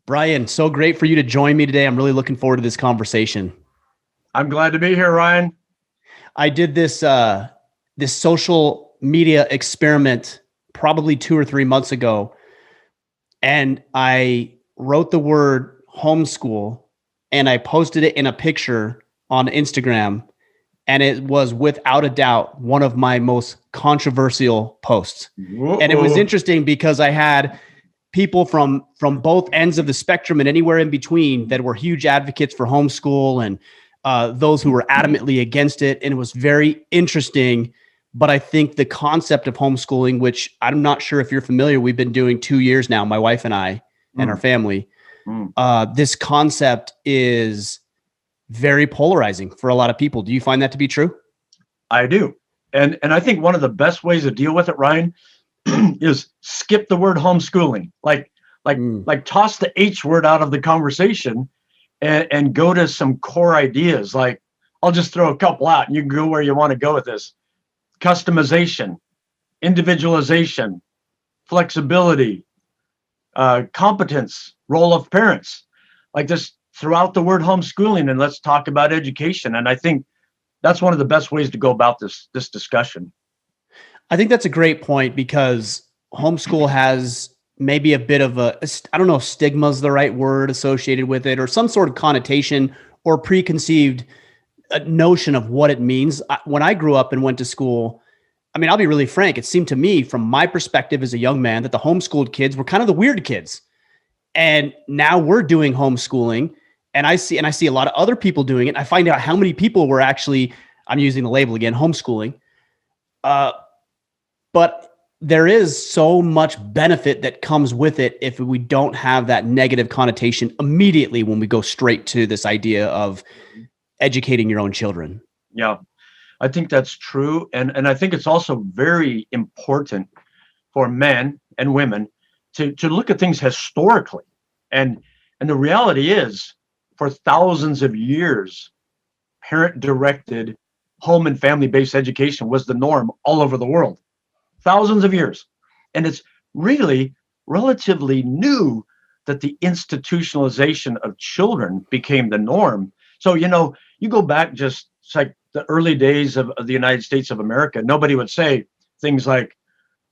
Brian, so great for you to join me today. I'm really looking forward to this conversation. I'm glad to be here, Ryan. I did this social media experiment probably 2 or 3 months ago, and I wrote the word homeschool and I posted it in a picture on Instagram, and it was without a doubt one of my most controversial posts. And it was Whoa. interesting because I had people from both ends of the spectrum and anywhere in between that were huge advocates for homeschool and those who were adamantly against it. And it was very interesting. But I think the concept of homeschooling, which I'm not sure if you're familiar, we've been doing 2 years now, my wife and I and our family. This concept is very polarizing for a lot of people. Do you find that to be true? I do. And I think one of the best ways to deal with it, Ryan, is skip the word homeschooling. Like toss the H word out of the conversation and go to some core ideas. Like I'll just throw a couple out and you can go where you want to go with this. Customization, individualization, flexibility, competence, role of parents. Like this throughout the word homeschooling, and let's talk about education. And I think that's one of the best ways to go about this discussion. I think that's a great point because homeschool has maybe a bit of I don't know if stigma is the right word associated with it, or some sort of connotation or preconceived notion of what it means. When I grew up and went to school, I mean, I'll be really frank. It seemed to me from my perspective as a young man that the homeschooled kids were kind of the weird kids. And now we're doing homeschooling and I see a lot of other people doing it. I find out how many people were actually, I'm using the label again, homeschooling. But there is so much benefit that comes with it if we don't have that negative connotation immediately when we go straight to this idea of educating your own children. Yeah, I think that's true. And I think it's also very important for men and women to look at things historically. And the reality is, for thousands of years, parent-directed home and family-based education was the norm all over the world. Thousands of years. And it's really relatively new that the institutionalization of children became the norm. So, you go back just like the early days of the United States of America, nobody would say things like,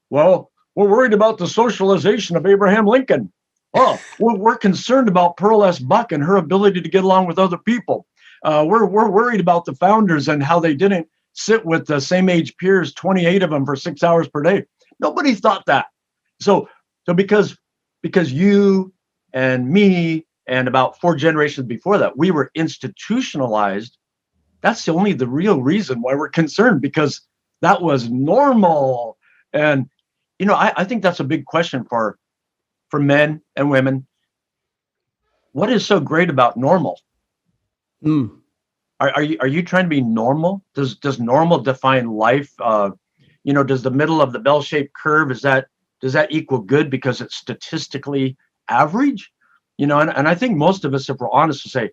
well, we're worried about the socialization of Abraham Lincoln. Oh, we're concerned about Pearl S. Buck and her ability to get along with other people. We're worried about the founders and how they didn't sit with the same age peers, 28 of them for 6 hours per day. Nobody thought that. So because you and me and about 4 generations before that, we were institutionalized. That's the real reason why we're concerned, because that was normal. And, I think that's a big question for men and women. What is so great about normal? Are you trying to be normal? Does normal define life? Does the middle of the bell-shaped curve, does that equal good because it's statistically average? And I think most of us, if we're honest, will say,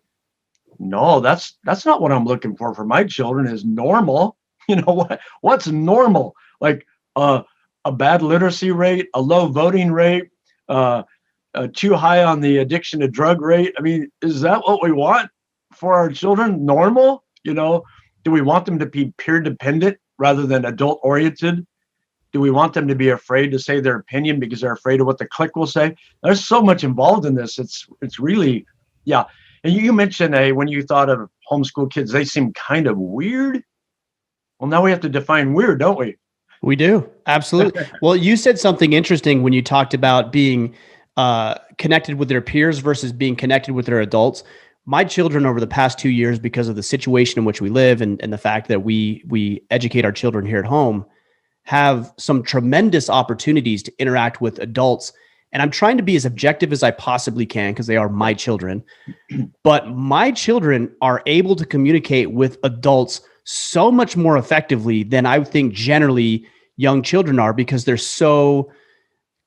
no, that's not what I'm looking for my children is normal. What's normal? Like a bad literacy rate, a low voting rate, too high on the addiction to drug rate. I mean, is that what we want for our children? Normal? Do we want them to be peer dependent rather than adult oriented? Do we want them to be afraid to say their opinion because they're afraid of what the clique will say? There's so much involved in this. It's really, yeah. And you mentioned when you thought of homeschool kids, they seem kind of weird. Well, now we have to define weird, don't we? We do. Absolutely. Well, you said something interesting when you talked about being connected with their peers versus being connected with their adults. My children over the past 2 years, because of the situation in which we live and the fact that we educate our children here at home, have some tremendous opportunities to interact with adults. And I'm trying to be as objective as I possibly can because they are my children. But my children are able to communicate with adults so much more effectively than I think generally young children are, because they're so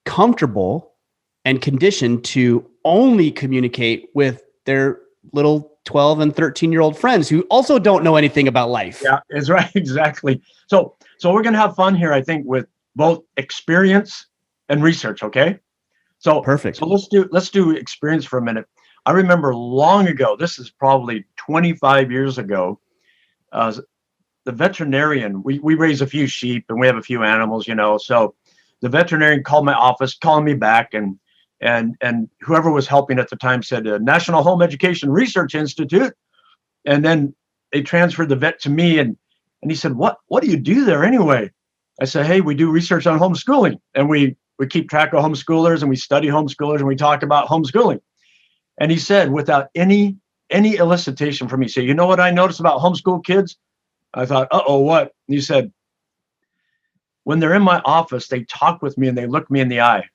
comfortable and conditioned to only communicate with their little 12 and 13-year-old friends who also don't know anything about life. Yeah, that's right. Exactly. So we're going to have fun here, I think, with both experience and research. Okay. Perfect. So let's do experience for a minute. I remember long ago, this is probably 25 years ago, uh, the veterinarian, we raise a few sheep and we have a few animals, so the veterinarian called my office, calling me back, and whoever was helping at the time said, National Home Education Research Institute. And then they transferred the vet to me, and he said, what do you do there anyway? I said, hey, we do research on homeschooling, and we keep track of homeschoolers, and we study homeschoolers, and we talk about homeschooling. And he said, without any elicitation from me, say, you know what I noticed about homeschool kids? I thought, uh-oh, what? And he said, when they're in my office, they talk with me and they look me in the eye.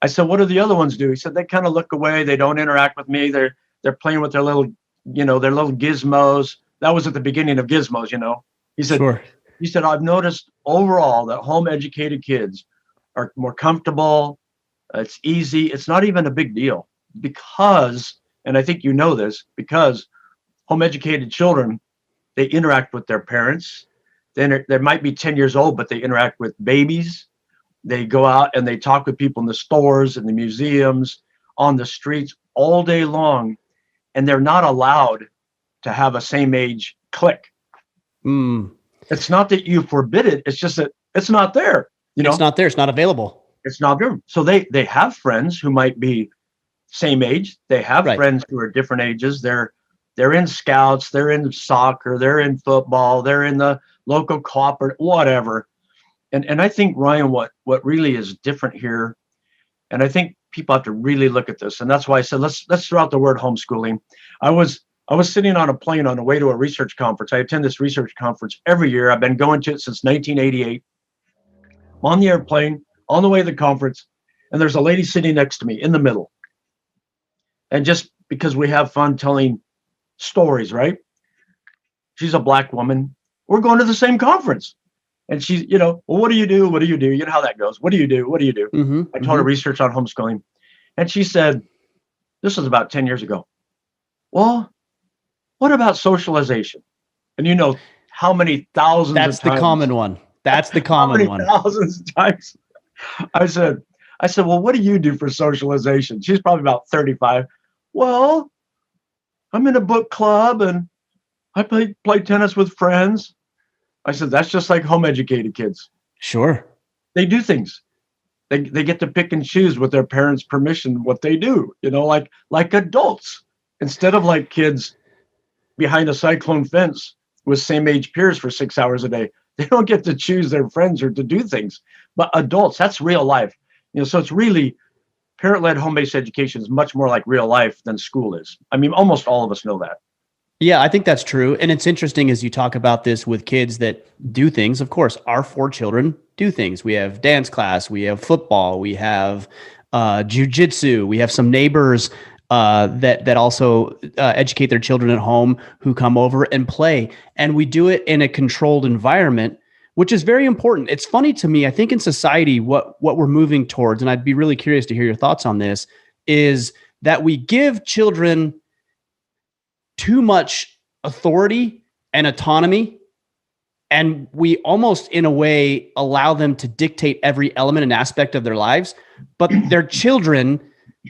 I said, what do the other ones do? He said, they kind of look away. They don't interact with me. They're playing with their little gizmos. That was at the beginning of gizmos, He said, Sure. He said, I've noticed overall that home educated kids are more comfortable. It's easy. It's not even a big deal because, and I think you know this, because home educated children, they interact with their parents. Then they might be 10 years old, but they interact with babies. They go out and they talk with people in the stores and the museums, on the streets all day long. And they're not allowed to have a same age clique. It's not that you forbid it. It's just that it's not there. It's not there. It's not available. It's not there. So they have friends who might be same age. They have friends who are different ages. They're in scouts. They're in soccer. They're in football. They're in the local cooperative, whatever. And I think, Ryan, what really is different here, and I think people have to really look at this, and that's why I said let's throw out the word homeschooling. I was sitting on a plane on the way to a research conference. I attend this research conference every year. I've been going to it since 1988. I'm on the airplane, on the way to the conference, and there's a lady sitting next to me in the middle. And just because we have fun telling stories, right? She's a Black woman. We're going to the same conference. And she's, well, what do you do? What do you do? You know how that goes. What do you do? What do you do? I told her research on homeschooling. And she said, this was about 10 years ago. Well, what about socialization? And how many thousands That's of times. the common one. That's the common one. Thousands of times. I said, well, what do you do for socialization? She's probably about 35. Well, I'm in a book club and I play tennis with friends. I said, that's just like home educated kids. Sure. They do things. They get to pick and choose with their parents' permission what they do, like adults, instead of like kids behind a cyclone fence with same age peers for 6 hours a day. They don't get to choose their friends or to do things. But adults, that's real life. So it's really parent-led home-based education is much more like real life than school is. I mean, almost all of us know that. Yeah, I think that's true. And it's interesting as you talk about this with kids that do things. Of course, our 4 children do things. We have dance class, we have football, we have jujitsu, we have some neighbors that also educate their children at home who come over and play. And we do it in a controlled environment, which is very important. It's funny to me, I think in society, what we're moving towards, and I'd be really curious to hear your thoughts on this, is that we give children too much authority and autonomy, and we almost, in a way, allow them to dictate every element and aspect of their lives. But they're children.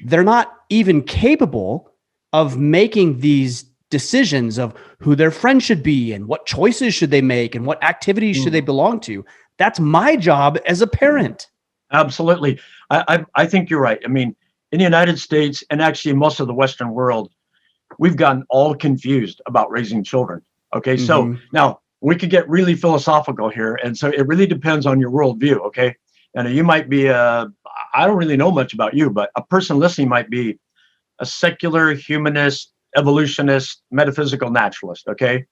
They're not even capable of making these decisions of who their friends should be and what choices should they make and what activities should they belong to. That's my job as a parent. Absolutely. I think you're right. I mean, in the United States and actually most of the Western world, we've gotten all confused about raising children. Okay. So now we could get really philosophical here. And so it really depends on your worldview. Okay. And you might be I don't really know much about you, but a person listening might be a secular, humanist, evolutionist, metaphysical naturalist. Okay.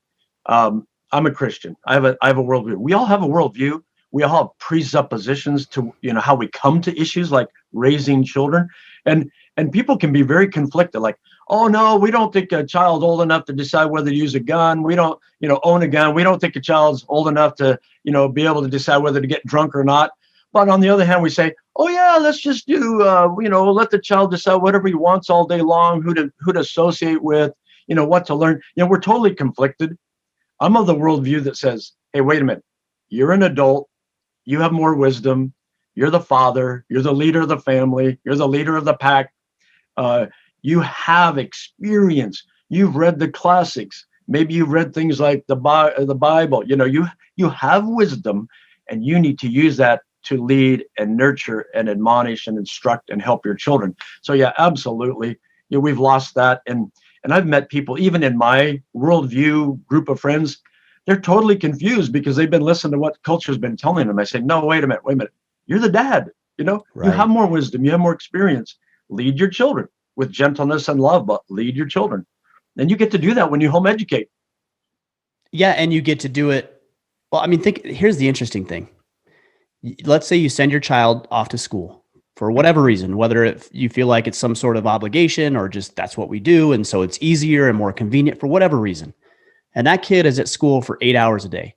I'm a Christian. I have a worldview. We all have a worldview. We all have presuppositions to, how we come to issues like raising children. And people can be very conflicted. Like, oh no, we don't think a child's old enough to decide whether to use a gun. We don't, own a gun. We don't think a child's old enough to, be able to decide whether to get drunk or not. But on the other hand, we say, oh yeah, let's just do, let the child decide whatever he wants all day long, who to associate with, what to learn. We're totally conflicted. I'm of the worldview that says, hey, wait a minute, you're an adult, you have more wisdom, You're the father. You're the leader of the family. You're the leader of the pack. Uh, you have experience. You've read the classics. Maybe you've read things like the Bible. You have wisdom, and you need to use that to lead and nurture and admonish and instruct and help your children. So yeah, absolutely. We've lost that, and I've met people even in my worldview group of friends. They're totally confused because they've been listening to what culture's been telling them. I say, no, wait a minute. You're the dad. You Right. have more wisdom. You have more experience. Lead your children with gentleness and love, but lead your children. And you get to do that when you home educate. Yeah. And you get to do it. Well, I mean, here's the interesting thing. Let's say you send your child off to school for whatever reason, whether you feel like it's some sort of obligation or just that's what we do. And so it's easier and more convenient for whatever reason. And that kid is at school for 8 hours a day,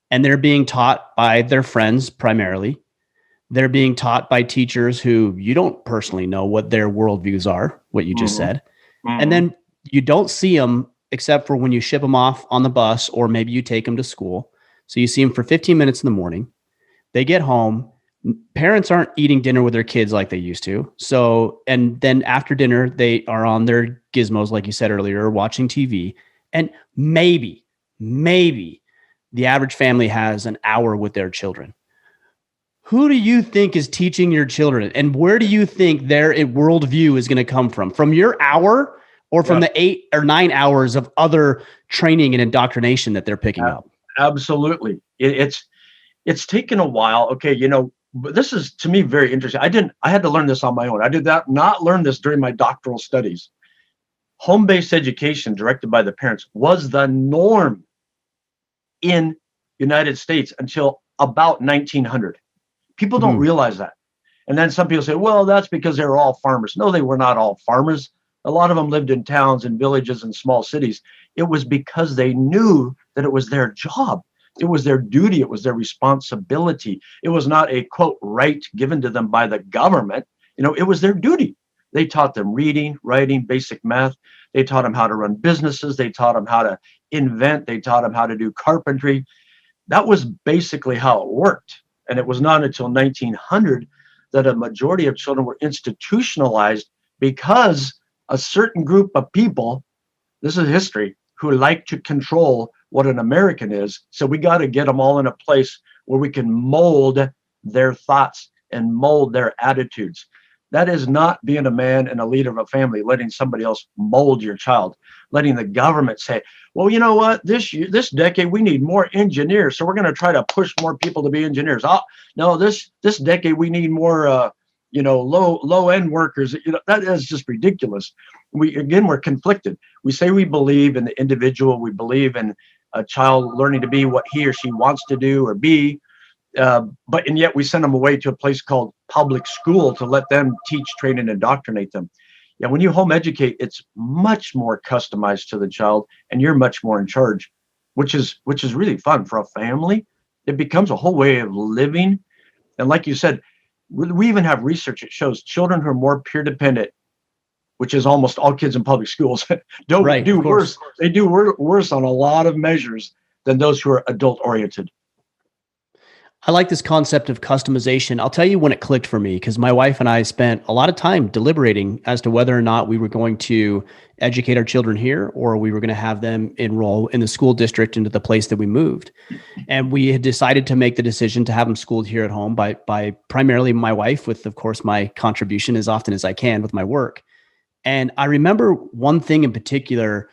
and they're being taught by their friends primarily. They're being taught by teachers who you don't personally know what their worldviews are, what you just said. And then you don't see them except for when you ship them off on the bus, or maybe you take them to school. So you see them for 15 minutes in the morning. They get home. Parents aren't eating dinner with their kids like they used to. So, and then after dinner, they are on their gizmos, like you said earlier, watching TV. And maybe the average family has an hour with their children. Who do you think is teaching your children? And where do you think their worldview is going to come from? From your hour, or from the 8 or 9 hours of other training and indoctrination that they're picking up? Absolutely. It's taken a while. Okay. But this is, to me, very interesting. I had to learn this on my own. I did not learn this during my doctoral studies. Home-based education directed by the parents was the norm in United States until about 1900. People don't realize that. And then some people say, well, that's because they were all farmers. No, they were not all farmers. A lot of them lived in towns and villages and small cities. It was because they knew that it was their job. It was their duty. It was their responsibility. It was not a, quote, right given to them by the government. It was their duty. They taught them reading, writing, basic math. They taught them how to run businesses. They taught them how to invent. They taught them how to do carpentry. That was basically how it worked. And it was not until 1900 that a majority of children were institutionalized, because a certain group of people, this is history, who like to control what an American is. So we got to get them all in a place where we can mold their thoughts and mold their attitudes. That is not being a man and a leader of a family, letting somebody else mold your child, letting the government say, well, you know what, this decade, we need more engineers. So we're going to try to push more people to be engineers. Oh, no, this decade, we need more, low end workers. That is just ridiculous. We're conflicted. We say we believe in the individual. We believe in a child learning to be what he or she wants to do or be. And yet we send them away to a place called public school to let them teach, train, and indoctrinate them. Yeah, when you home educate, it's much more customized to the child, and you're much more in charge, which is really fun for a family. It becomes a whole way of living. And like you said, we even have research that shows children who are more peer dependent, which is almost all kids in public schools, do worse. They do worse on a lot of measures than those who are adult oriented. I like this concept of customization. I'll tell you when it clicked for me, because my wife and I spent a lot of time deliberating as to whether or not we were going to educate our children here, or we were going to have them enroll in the school district into the place that we moved. And we had decided to make the decision to have them schooled here at home by primarily my wife, with, of course, my contribution as often as I can with my work. And I remember one thing in particular.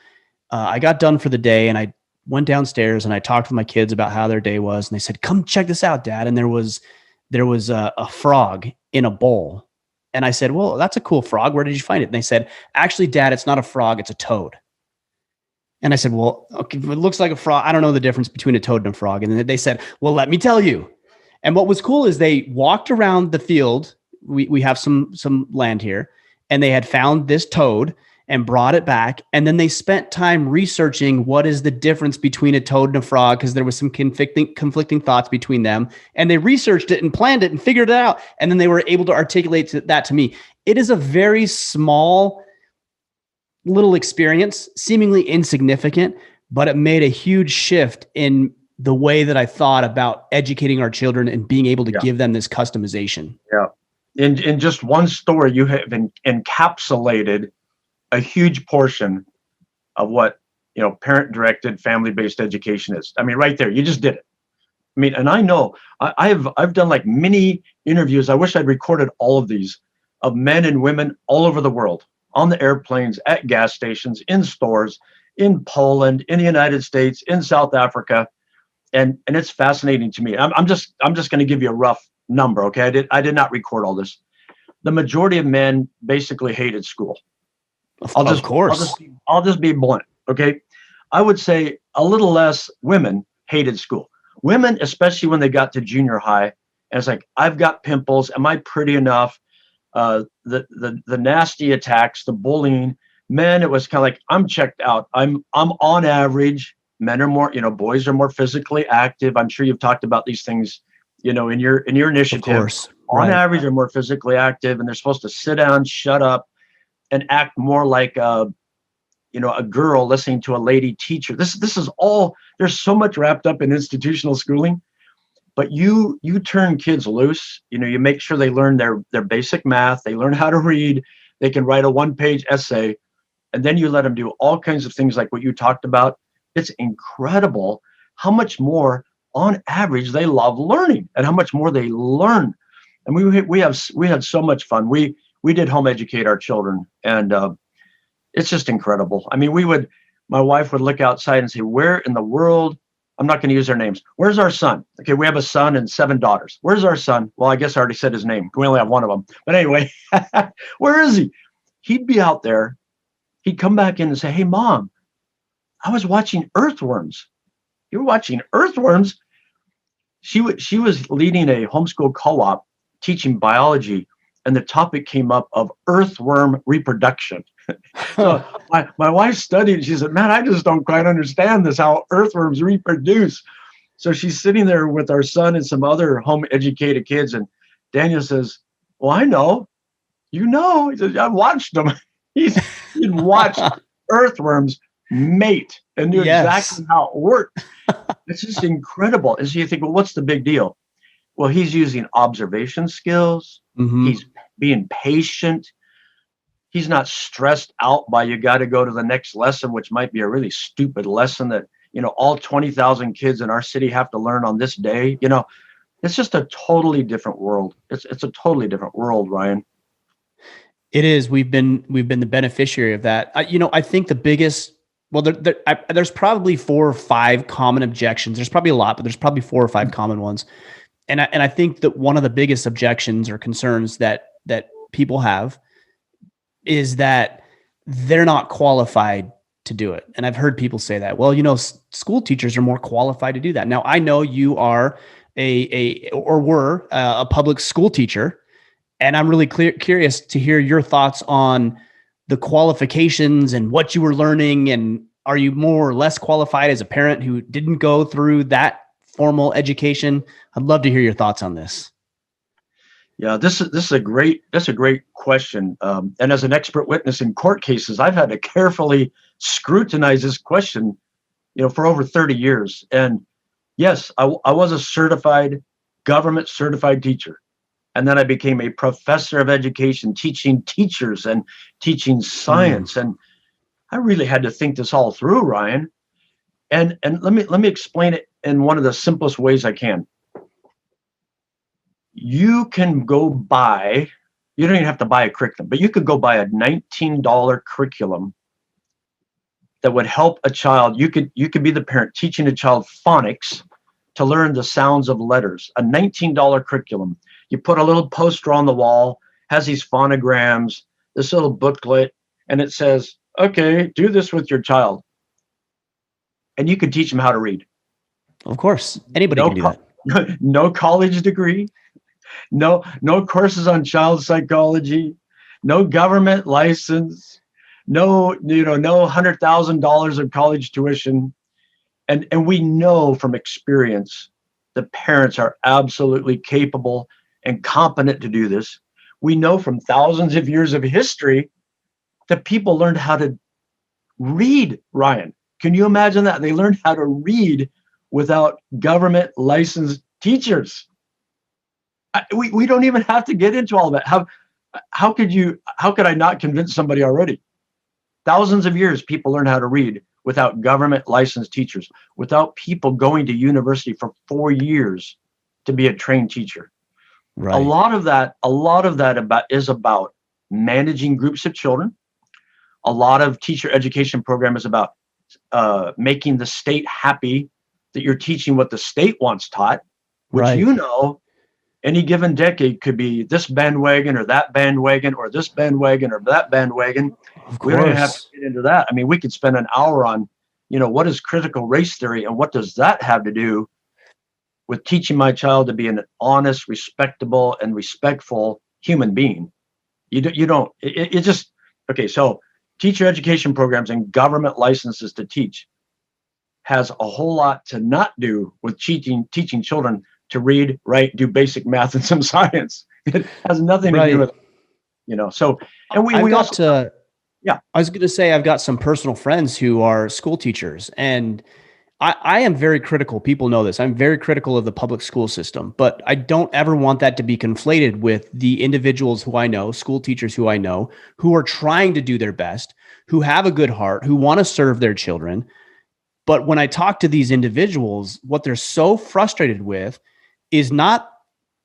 I got done for the day, and I went downstairs and I talked with my kids about how their day was. And they said, come check this out, Dad. And there was a frog in a bowl. And I said, well, that's a cool frog. Where did you find it? And they said, actually, Dad, it's not a frog. It's a toad. And I said, well, okay, it looks like a frog. I don't know the difference between a toad and a frog. And then they said, well, let me tell you. And what was cool is they walked around the field. We have some land here, and they had found this toad and brought it back. And then they spent time researching what is the difference between a toad and a frog, because there was some conflicting thoughts between them. And they researched it and planned it and figured it out. And then they were able to articulate that to me. It is a very small little experience, seemingly insignificant, but it made a huge shift in the way that I thought about educating our children and being able to Yeah. give them this customization. Yeah. In just one story, you have encapsulated a huge portion of what, parent-directed, family-based education is. I mean, right there, you just did it. I mean, and I know I've done like many interviews. I wish I'd recorded all of these, of men and women all over the world, on the airplanes, at gas stations, in stores, in Poland, in the United States, in South Africa, and it's fascinating to me. I'm just going to give you a rough number, okay? I did not record all this. The majority of men basically hated school. Of course. I'll just be blunt, okay? I would say a little less women hated school. Women, especially when they got to junior high, and it's like, I've got pimples. Am I pretty enough? The nasty attacks, the bullying. Men, it was kind of like, I'm checked out. I'm on average. Men are more, boys are more physically active. I'm sure you've talked about these things, in your initiative. Of course. On average, are more physically active, and they're supposed to sit down, shut up, and act more like a girl listening to a lady teacher. This is all. There's so much wrapped up in institutional schooling, but you turn kids loose. You make sure they learn their basic math. They learn how to read. They can write a 1-page essay, and then you let them do all kinds of things like what you talked about. It's incredible how much more, on average, they love learning, and how much more they learn. And we had so much fun. We did home educate our children, and it's just incredible. I mean, my wife would look outside and say, where in the world, I'm not going to use their names. Where's our son? Okay, we have a son and 7 daughters. Where's our son? Well, I guess I already said his name. We only have one of them. But anyway, where is he? He'd be out there. He'd come back in and say, hey, Mom, I was watching earthworms. You were watching earthworms? She was leading a homeschool co-op teaching biology, and the topic came up of earthworm reproduction. So my wife studied. She said, man, I just don't quite understand this, how earthworms reproduce. So she's sitting there with our son and some other home educated kids. And Daniel says, well, I know. He says, I watched them. He'd watched earthworms mate and knew exactly how it worked. It's just incredible. And so you think, well, what's the big deal? Well, he's using observation skills. Mm-hmm. He's being patient. He's not stressed out by, you got to go to the next lesson, which might be a really stupid lesson that, all 20,000 kids in our city have to learn on this day. It's just a totally different world. It's a totally different world, Ryan. It is. We've been the beneficiary of that. I think the biggest, there's probably 4 or 5 common objections. There's probably a lot, but there's probably 4 or 5 common ones. And I think that one of the biggest objections or concerns that people have is that they're not qualified to do it. And I've heard people say that, well, school teachers are more qualified to do that. Now, I know you are were a public school teacher, and I'm really curious to hear your thoughts on the qualifications and what you were learning. And are you more or less qualified as a parent who didn't go through that formal education? I'd love to hear your thoughts on this. Yeah, this is a great question. And as an expert witness in court cases, I've had to carefully scrutinize this question, for over 30 years. And yes, I was a government certified teacher. And then I became a professor of education, teaching teachers and teaching science. And I really had to think this all through, Ryan. And let me explain it in one of the simplest ways I can. You can go buy, you don't even have to buy a curriculum, but you could go buy a $19 curriculum that would help a child. You could be the parent teaching a child phonics to learn the sounds of letters. A $19 curriculum. You put a little poster on the wall, has these phonograms, this little booklet, and it says, okay, do this with your child. And you can teach them how to read. Of course, anybody can do that. No college degree, no courses on child psychology, no government license, no $100,000 of college tuition. And we know from experience the parents are absolutely capable and competent to do this. We know from thousands of years of history that people learned how to read, Ryan. Can you imagine that? They learned how to read without government licensed teachers. We don't even have to get into all that. How could I not convince somebody already? Thousands of years people learn how to read without government licensed teachers, without people going to university for 4 years to be a trained teacher. Right. A lot of that is about managing groups of children. A lot of teacher education program is about making the state happy that you're teaching what the state wants taught, which Right. any given decade could be this bandwagon or that bandwagon or this bandwagon or that bandwagon. Of We don't even have to course. get into that. I mean, we could spend an hour on, what is critical race theory and what does that have to do with teaching my child to be an honest, respectable, and respectful human being. Okay, so teacher education programs and government licenses to teach has a whole lot to not do with teaching children to read, write, do basic math and some science. It has nothing to do with it, so, and we also, yeah, I was going to say, I've got some personal friends who are school teachers, and I am very critical. People know this. I'm very critical of the public school system, but I don't ever want that to be conflated with the individuals who I know, school teachers who I know, who are trying to do their best, who have a good heart, who want to serve their children. But when I talk to these individuals, what they're so frustrated with is not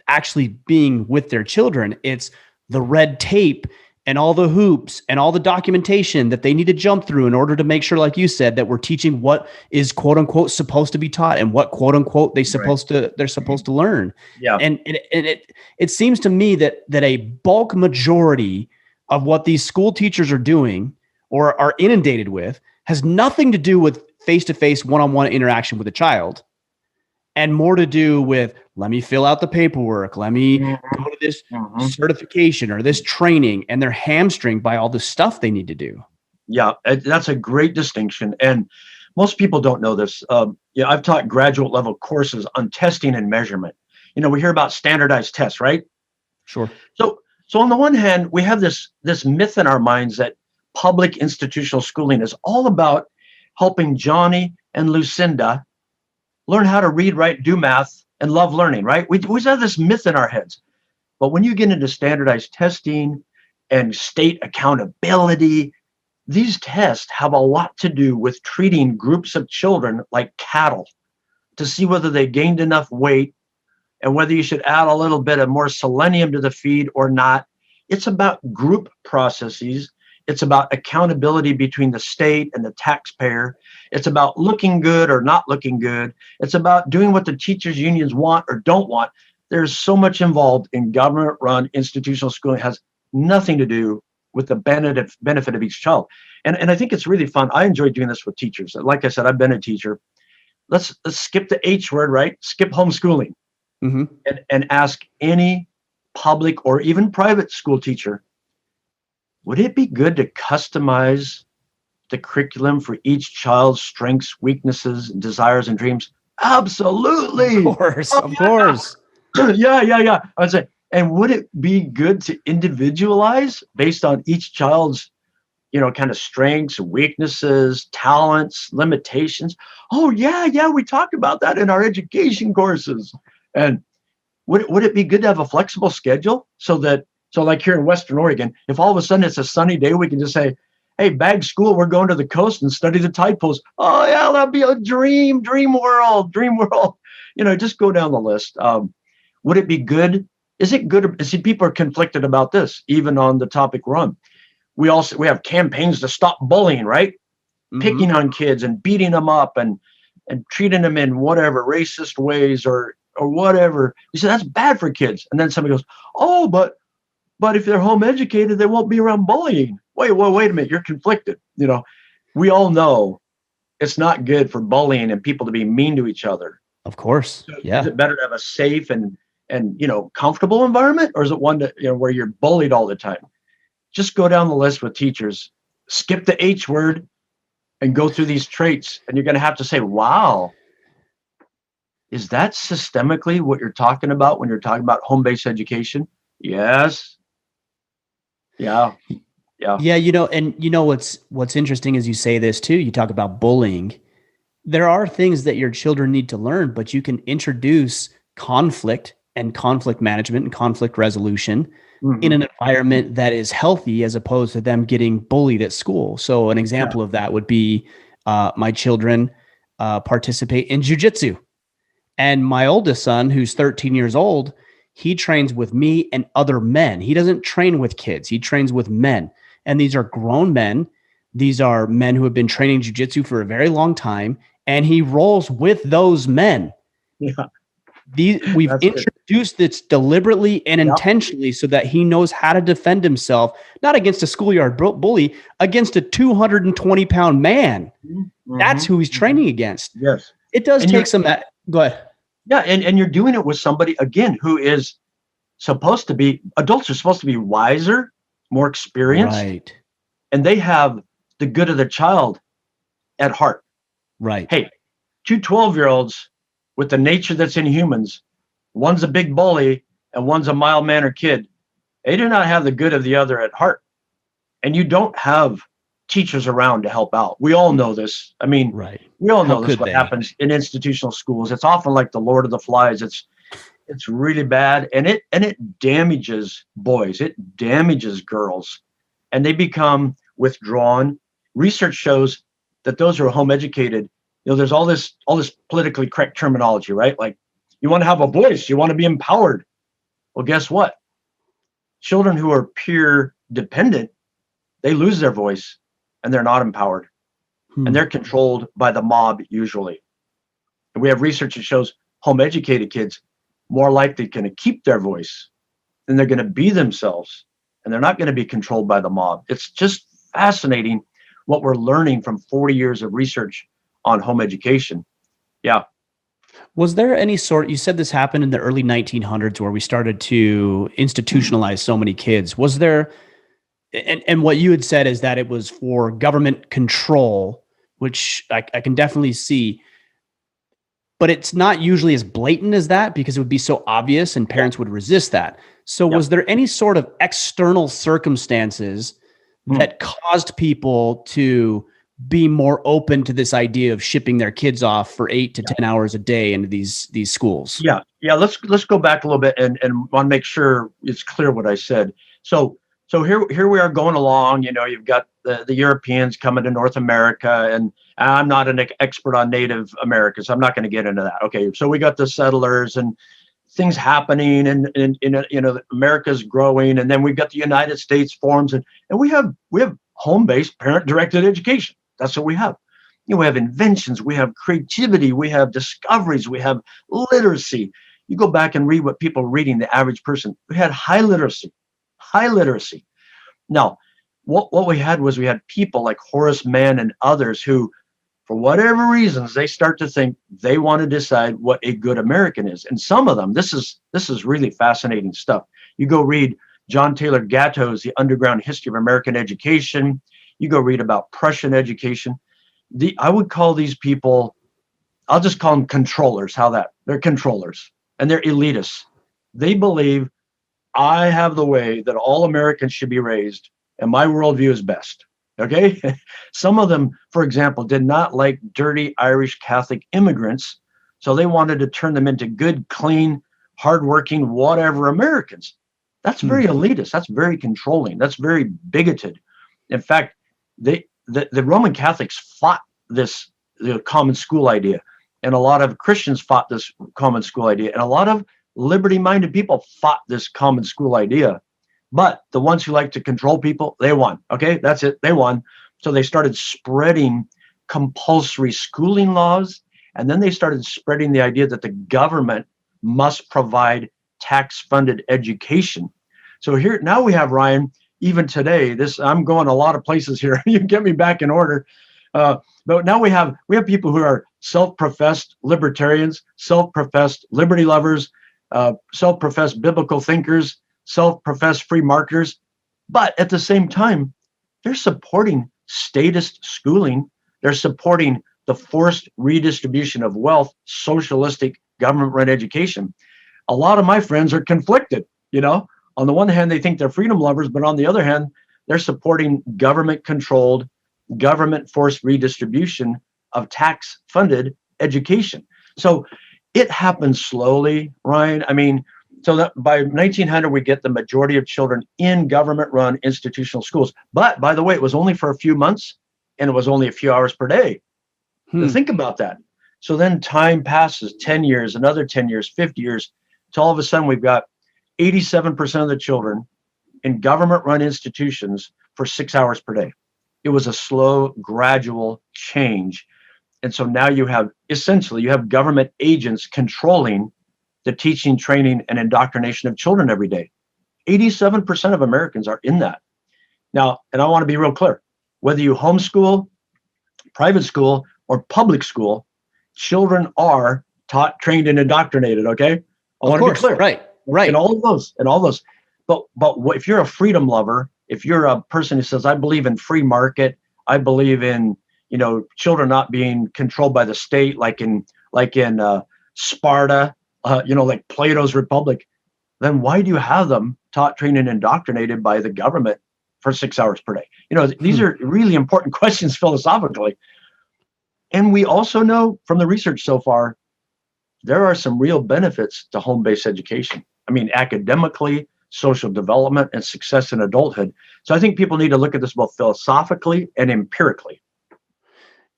actually being with their children. It's the red tape and all the hoops and all the documentation that they need to jump through in order to make sure, like you said, that we're teaching what is quote unquote supposed to be taught and what quote unquote they're supposed to learn. Yeah. And it seems to me that a bulk majority of what these school teachers are doing or are inundated with has nothing to do with face-to-face one-on-one interaction with a child, and more to do with, let me fill out the paperwork, let me go to this certification or this training, and they're hamstringed by all the stuff they need to do. Yeah, that's a great distinction. And most people don't know this. I've taught graduate level courses on testing and measurement. We hear about standardized tests, right? Sure. So on the one hand, we have this myth in our minds that public institutional schooling is all about helping Johnny and Lucinda learn how to read, write, do math, and love learning, right? We always have this myth in our heads. But when you get into standardized testing and state accountability, these tests have a lot to do with treating groups of children like cattle to see whether they gained enough weight and whether you should add a little bit of more selenium to the feed or not. It's about group processes. It's about accountability between the state and the taxpayer. It's about looking good or not looking good. It's about doing what the teachers' unions want or don't want. There's so much involved in government-run institutional schooling. It has nothing to do with the benefit of each child. And I think it's really fun. I enjoy doing this with teachers. Like I said, I've been a teacher. Let's skip the H word, right? Skip homeschooling and ask any public or even private school teacher, would it be good to customize the curriculum for each child's strengths, weaknesses, desires, and dreams? Absolutely. Of course. Yeah. I'd say, and would it be good to individualize based on each child's, kind of strengths, weaknesses, talents, limitations? Oh, yeah. We talked about that in our education courses. And would it be good to have a flexible schedule so like here in Western Oregon, if all of a sudden it's a sunny day, we can just say, hey, bag school, we're going to the coast and study the tide pools. Oh, yeah, that'd be a dream world. Just go down the list. Would it be good? Is it good? See, people are conflicted about this, even on the topic we're on. We have campaigns to stop bullying, right? Picking on kids and beating them up and treating them in whatever racist ways or whatever. You say that's bad for kids. And then somebody goes, oh, but if they're home educated, they won't be around bullying. Wait a minute, you're conflicted. We all know it's not good for bullying and people to be mean to each other. Of course. Yeah. Is it better to have a safe and comfortable environment, or is it one that where you're bullied all the time? Just go down the list with teachers, skip the H word, and go through these traits, and you're going to have to say, wow, is that systemically what you're talking about when you're talking about home-based education? Yes. Yeah. What's interesting is you say this too. You talk about bullying. there are things that your children need to learn, but you can introduce conflict and conflict management and conflict resolution in Hmm. an environment that is healthy as opposed to them getting bullied at school. So an Yeah. example of that would be my children participate in jujitsu. And my oldest son, who's 13 years old, he trains with me and other men. He doesn't train with kids, he trains with men. And these are grown men. These are men who have been training jujitsu for a very long time. And he rolls with those men. Yeah. We've That's good. introduced this deliberately and Yeah. intentionally so that he knows how to defend himself, not against a schoolyard bully, against a 220-pound man. That's Hmm. who he's training against. Yes. It does And take you're, some. Go ahead. yeah, and you're doing it with somebody again who is supposed to be, adults are supposed to be wiser, more experienced, Right. and they have the good of the child at heart. Right. Hey, two 12-year-olds with the nature that's in humans, one's a big bully and one's a mild mannered kid. They do not have the good of the other at heart. And you don't have teachers around to help out. We all know this. I mean, Right. we all How know this could what they? happens in institutional schools. It's often like the Lord of the Flies. It's really bad, and it damages boys. It damages girls, and they become withdrawn. Research shows that those who are home educated, there's all this politically correct terminology, right? Like, you want to have a voice, you want to be empowered. Well, guess what? Children who are peer dependent, they lose their voice, and they're not empowered, and they're controlled by the mob usually. And we have research that shows home educated kids more likely going to keep their voice, and they're going to be themselves, and they're not going to be controlled by the mob. It's just fascinating what we're learning from 40 years of research on home education. Yeah. Was there any sort, you said this happened in the early 1900s where we started to institutionalize so many kids. Was there, and what you had said is that it was for government control, which I can definitely see, but it's not usually as blatant as that because it would be so obvious and Yeah. parents would resist that. So Yeah. was there any sort of external circumstances that caused people to be more open to this idea of shipping their kids off for 8 to 10 hours a day into these schools? Yeah. Yeah. Let's go back a little bit and want to make sure it's clear what I said. So here we are going along. You've got the Europeans coming to North America, and I'm not an expert on Native Americans. So I'm not going to get into that. Okay. So we got the settlers and things happening, and America's growing, and then we've got the United States forms, and we have home-based parent-directed education. That's what we have. We have inventions, we have creativity, we have discoveries, we have literacy. You go back and read what people are reading, the average person. We had high literacy. Now, what we had was we had people like Horace Mann and others who, for whatever reasons, they start to think they want to decide what a good American is. And some of them, this is really fascinating stuff. You go read John Taylor Gatto's The Underground History of American Education. You go read about Prussian education. I would call these people, I'll just call them controllers. They're controllers, and they're elitists. They believe I have the way that all Americans should be raised, and my worldview is best. Okay. Some of them, for example, did not like dirty Irish Catholic immigrants. So they wanted to turn them into good, clean, hardworking, whatever Americans. That's very elitist. That's very controlling. That's very bigoted. In fact, the Roman Catholics fought the common school idea. And a lot of Christians fought this common school idea. And a lot of liberty-minded people fought this common school idea. But the ones who like to control people, they won. Okay, that's it. They won. So they started spreading compulsory schooling laws. And then they started spreading the idea that the government must provide tax-funded education. So here, now we have, Ryan, even today, I'm going a lot of places here. You get me back in order. But now we have people who are self-professed libertarians, self-professed liberty lovers, self-professed biblical thinkers, self-professed free marketers, but at the same time, they're supporting statist schooling. They're supporting the forced redistribution of wealth, socialistic government-run education. A lot of my friends are conflicted. On the one hand, they think they're freedom lovers, but on the other hand, they're supporting government-controlled, government-forced redistribution of tax-funded education. So it happens slowly, Ryan. I mean, so that by 1900, we get the majority of children in government-run institutional schools. But by the way, it was only for a few months, and it was only a few hours per day. Think about that. So then time passes, 10 years, another 10 years, 50 years, till all of a sudden we've got 87% of the children in government-run institutions for 6 hours per day. It was a slow, gradual change. And so now you have government agents controlling the teaching, training, and indoctrination of children every day. 87% of Americans are in that. Now, and I want to be real clear, whether you homeschool, private school, or public school, children are taught, trained, and indoctrinated, okay? I want to be clear. Right. In all of those. But if you're a freedom lover, if you're a person who says, I believe in free market, I believe in, children not being controlled by the state, like in Sparta, like Plato's Republic, then why do you have them taught, trained, and indoctrinated by the government for 6 hours per day? These are really important questions philosophically. And we also know from the research so far, there are some real benefits to home-based education. I mean, academically, social development, and success in adulthood. So I think people need to look at this both philosophically and empirically.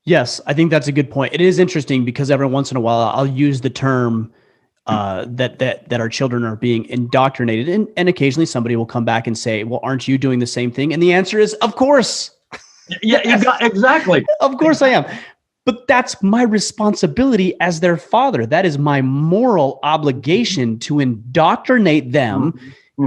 Yes, I think that's a good point. It is interesting because every once in a while I'll use the term that our children are being indoctrinated, and occasionally somebody will come back and say, "Well, aren't you doing the same thing?" And the answer is, "Of course." Yeah, exactly. Of course I am. But that's my responsibility as their father. That is my moral obligation to indoctrinate them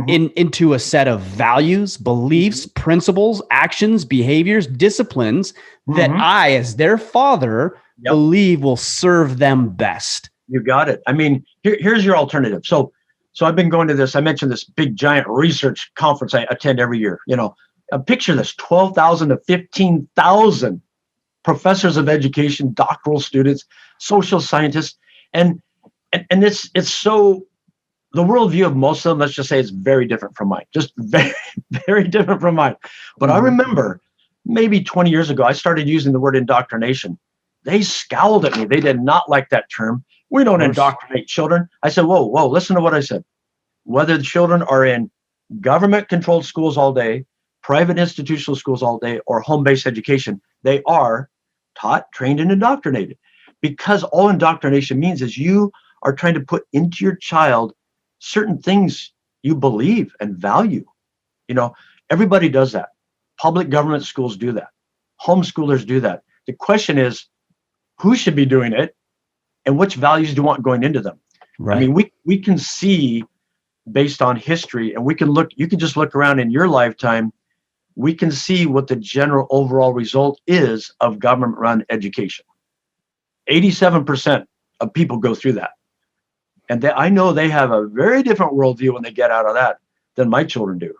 into a set of values, beliefs, principles, actions, behaviors, disciplines that I, as their father, believe will serve them best. You got it. I mean, here's your alternative. So I've been going to this. I mentioned this big giant research conference I attend every year. Picture this: 12,000 to 15,000 professors of education, doctoral students, social scientists, and it's so, the worldview of most of them, let's just say, is very different from mine, just very, very different from mine. But I remember maybe 20 years ago, I started using the word indoctrination. They scowled at me. They did not like that term. We don't indoctrinate children. I said, whoa, listen to what I said. Whether the children are in government-controlled schools all day, private institutional schools all day, or home-based education, they are taught, trained, and indoctrinated. Because all indoctrination means is you are trying to put into your child certain things you believe and value. Everybody does that. Public government schools do that. Homeschoolers do that. The question is, who should be doing it, and which values do you want going into them? Right. I mean, we can see based on history, and you can just look around in your lifetime. We can see what the general overall result is of government-run education. 87% of people go through that. And I know they have a very different worldview when they get out of that than my children do.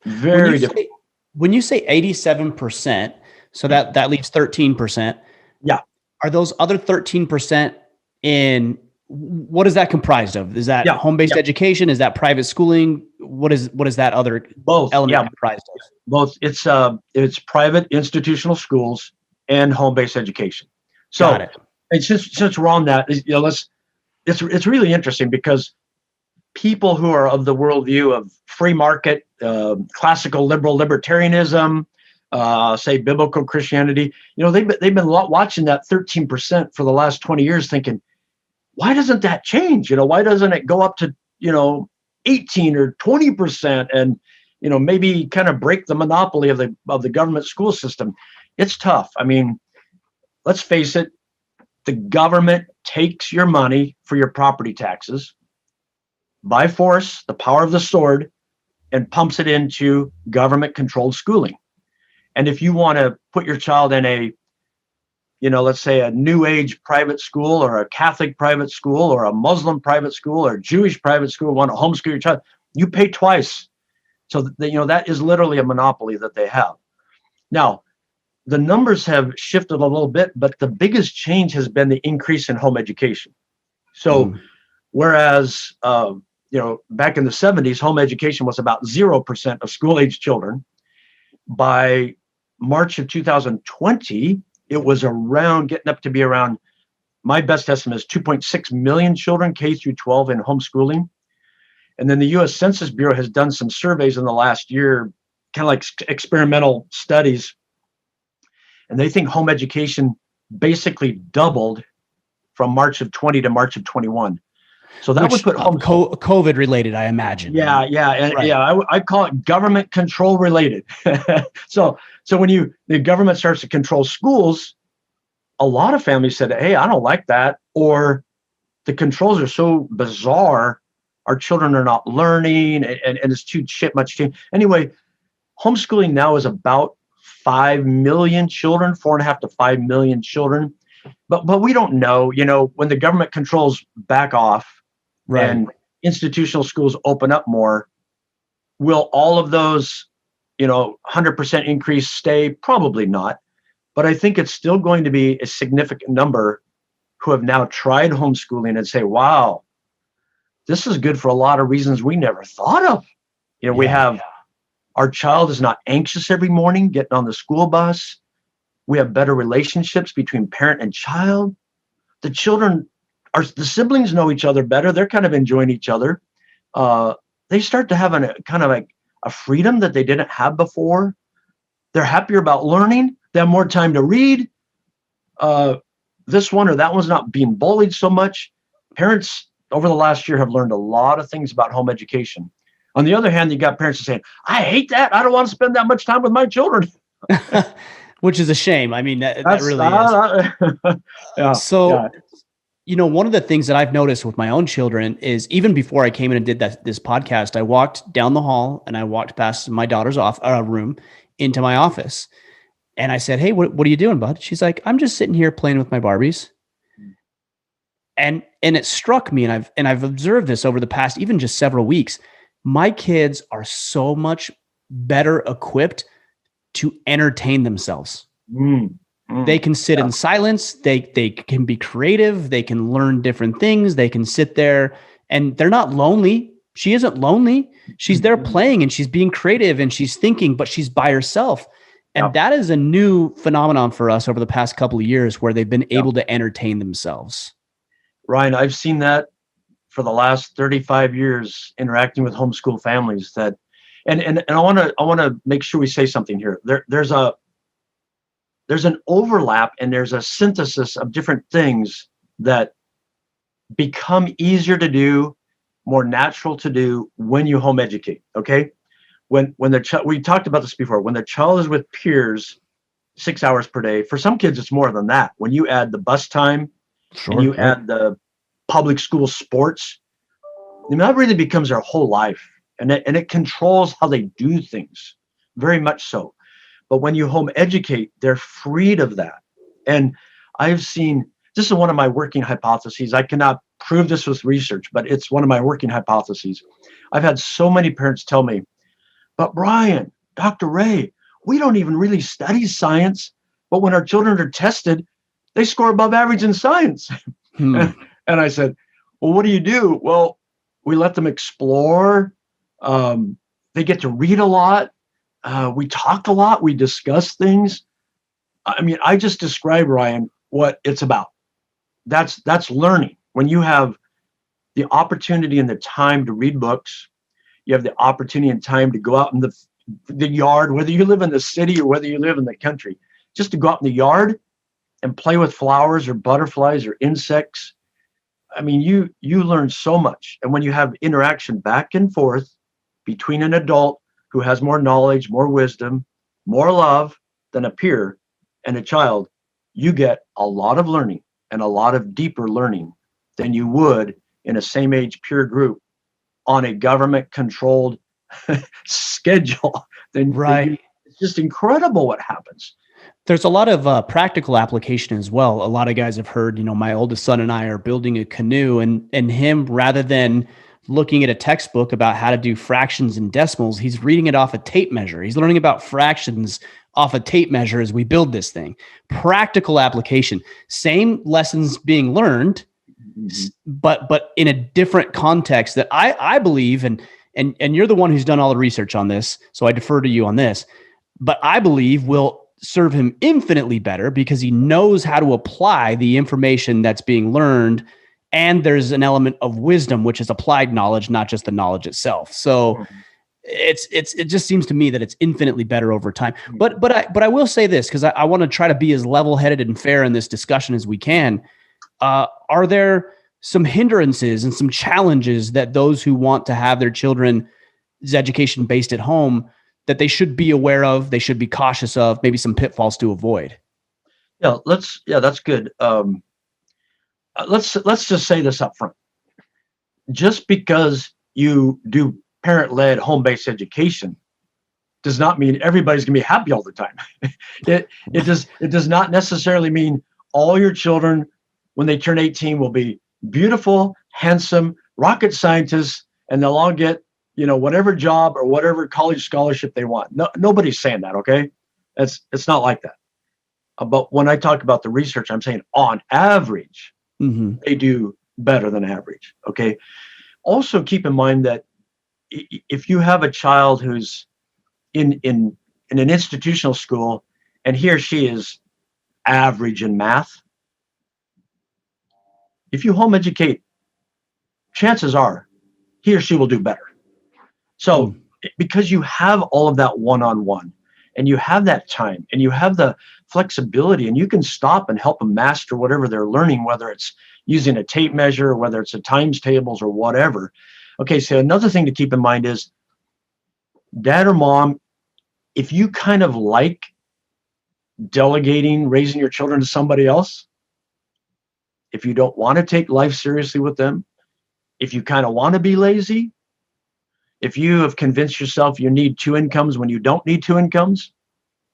Very different. When you say 87%, so that leaves 13%. Yeah. Are those other 13% in, what is that comprised of? Is that home-based education? Is that private schooling? What is that other element comprised of? Both. It's private institutional schools and home-based education. So it's just, since we're on that, it's really interesting because people who are of the worldview of free market, classical liberal libertarianism, say biblical Christianity, they've been watching that 13% for the last 20 years, thinking, why doesn't that change? Why doesn't it go up to 18 or 20%, and maybe kind of break the monopoly of the government school system? It's tough. I mean, let's face it, the government takes your money for your property taxes by force, the power of the sword, and pumps it into government-controlled schooling. And if you want to put your child in a, let's say a new age private school, or a Catholic private school, or a Muslim private school, or Jewish private school, want to homeschool your child, you pay twice. So that is literally a monopoly that they have. Now, the numbers have shifted a little bit, but the biggest change has been the increase in home education. So whereas, back in the 70s, home education was about 0% of school-age children, by March of 2020, it was around getting up to be around, my best estimate is 2.6 million children K through 12 in homeschooling. And then the US Census Bureau has done some surveys in the last year, kind of like experimental studies. And they think home education basically doubled from March of 20 to March of 21. So that would put COVID related, I imagine. Yeah, and right. Yeah, I call it government control related. So when the government starts to control schools, a lot of families said, "Hey, I don't like that," or the controls are so bizarre, our children are not learning, and it's too much change. Anyway, homeschooling now is about 5 million children, 4.5 to 5 million children. But we don't know, when the government controls back off, right, and institutional schools open up more, will all of those, 100% increase stay? Probably not. But I think it's still going to be a significant number who have now tried homeschooling and say, wow, this is good for a lot of reasons we never thought of. We have, our child is not anxious every morning getting on the school bus. We have better relationships between parent and child. The siblings know each other better. They're kind of enjoying each other. They start to have a freedom that they didn't have before. They're happier about learning. They have more time to read. This one or that one's not being bullied so much. Parents over the last year have learned a lot of things about home education. On the other hand, you got parents saying, I hate that. I don't want to spend that much time with my children. Which is a shame. I mean, that really is. So, one of the things that I've noticed with my own children is even before I came in and did this podcast, I walked down the hall and I walked past my daughter's room into my office. And I said, hey, what are you doing, bud? She's like, I'm just sitting here playing with my Barbies. And it struck me, and I've observed this over the past, even just several weeks. My kids are so much better equipped to entertain themselves. They can sit in silence. They can be creative. They can learn different things. They can sit there and they're not lonely. She isn't lonely. She's there playing and she's being creative and she's thinking, but she's by herself. And that is a new phenomenon for us over the past couple of years where they've been able to entertain themselves. Ryan, I've seen that for the last 35 years interacting with homeschool families that, and I want to make sure we say something here. There's an overlap and there's a synthesis of different things that become easier to do, more natural to do when you home educate. Okay. When the child, we talked about this before, when the child is with peers 6 hours per day, for some kids, it's more than that. When you add the bus time and you add the public school sports, that really becomes their whole life. And it controls how they do things, very much so. But when you home educate, they're freed of that. And I've seen, this is one of my working hypotheses. I cannot prove this with research, but it's one of my working hypotheses. I've had so many parents tell me, but Brian, Dr. Ray, we don't even really study science, but when our children are tested, they score above average in science. And I said, well, what do you do? Well, we let them explore. They get to read a lot. We talk a lot. We discuss things. I mean, I just described, Ryan, what it's about. That's learning. When you have the opportunity and the time to read books, you have the opportunity and time to go out in the yard, whether you live in the city or whether you live in the country, just to go out in the yard and play with flowers or butterflies or insects. I mean, you learn so much. And when you have interaction back and forth between an adult who has more knowledge, more wisdom, more love than a peer and a child, you get a lot of learning and a lot of deeper learning than you would in a same age peer group on a government controlled schedule. It's just incredible what happens. There's a lot of practical application as well. A lot of guys have heard, my oldest son and I are building a canoe, and him, rather than looking at a textbook about how to do fractions and decimals, he's reading it off a tape measure. He's learning about fractions off a tape measure as we build this thing. Practical application, same lessons being learned, but in a different context that I believe, and you're the one who's done all the research on this, so I defer to you on this, but I believe will serve him infinitely better because he knows how to apply the information that's being learned. And there's an element of wisdom, which is applied knowledge, not just the knowledge itself. So it just seems to me that it's infinitely better over time. But I will say this, because I want to try to be as level-headed and fair in this discussion as we can. Are there some hindrances and some challenges that those who want to have their children's education based at home that they should be aware of, they should be cautious of, maybe some pitfalls to avoid? That's good. Let's just say this up front. Just because you do parent-led home-based education does not mean everybody's going to be happy all the time. It does not necessarily mean all your children, when they turn 18, will be beautiful, handsome, rocket scientists, and they'll all get, whatever job or whatever college scholarship they want. No, nobody's saying that, okay? It's not like that. But when I talk about the research, I'm saying on average, they do better than average, okay? Also keep in mind that if you have a child who's in an institutional school and he or she is average in math, if you home educate, chances are he or she will do better. So because you have all of that one-on-one and you have that time and you have the flexibility and you can stop and help them master whatever they're learning, whether it's using a tape measure, or whether it's a times tables or whatever. Okay, so another thing to keep in mind is, dad or mom, if you kind of like delegating, raising your children to somebody else, if you don't want to take life seriously with them, if you kind of want to be lazy, if you have convinced yourself you need 2 incomes when you don't need 2 incomes,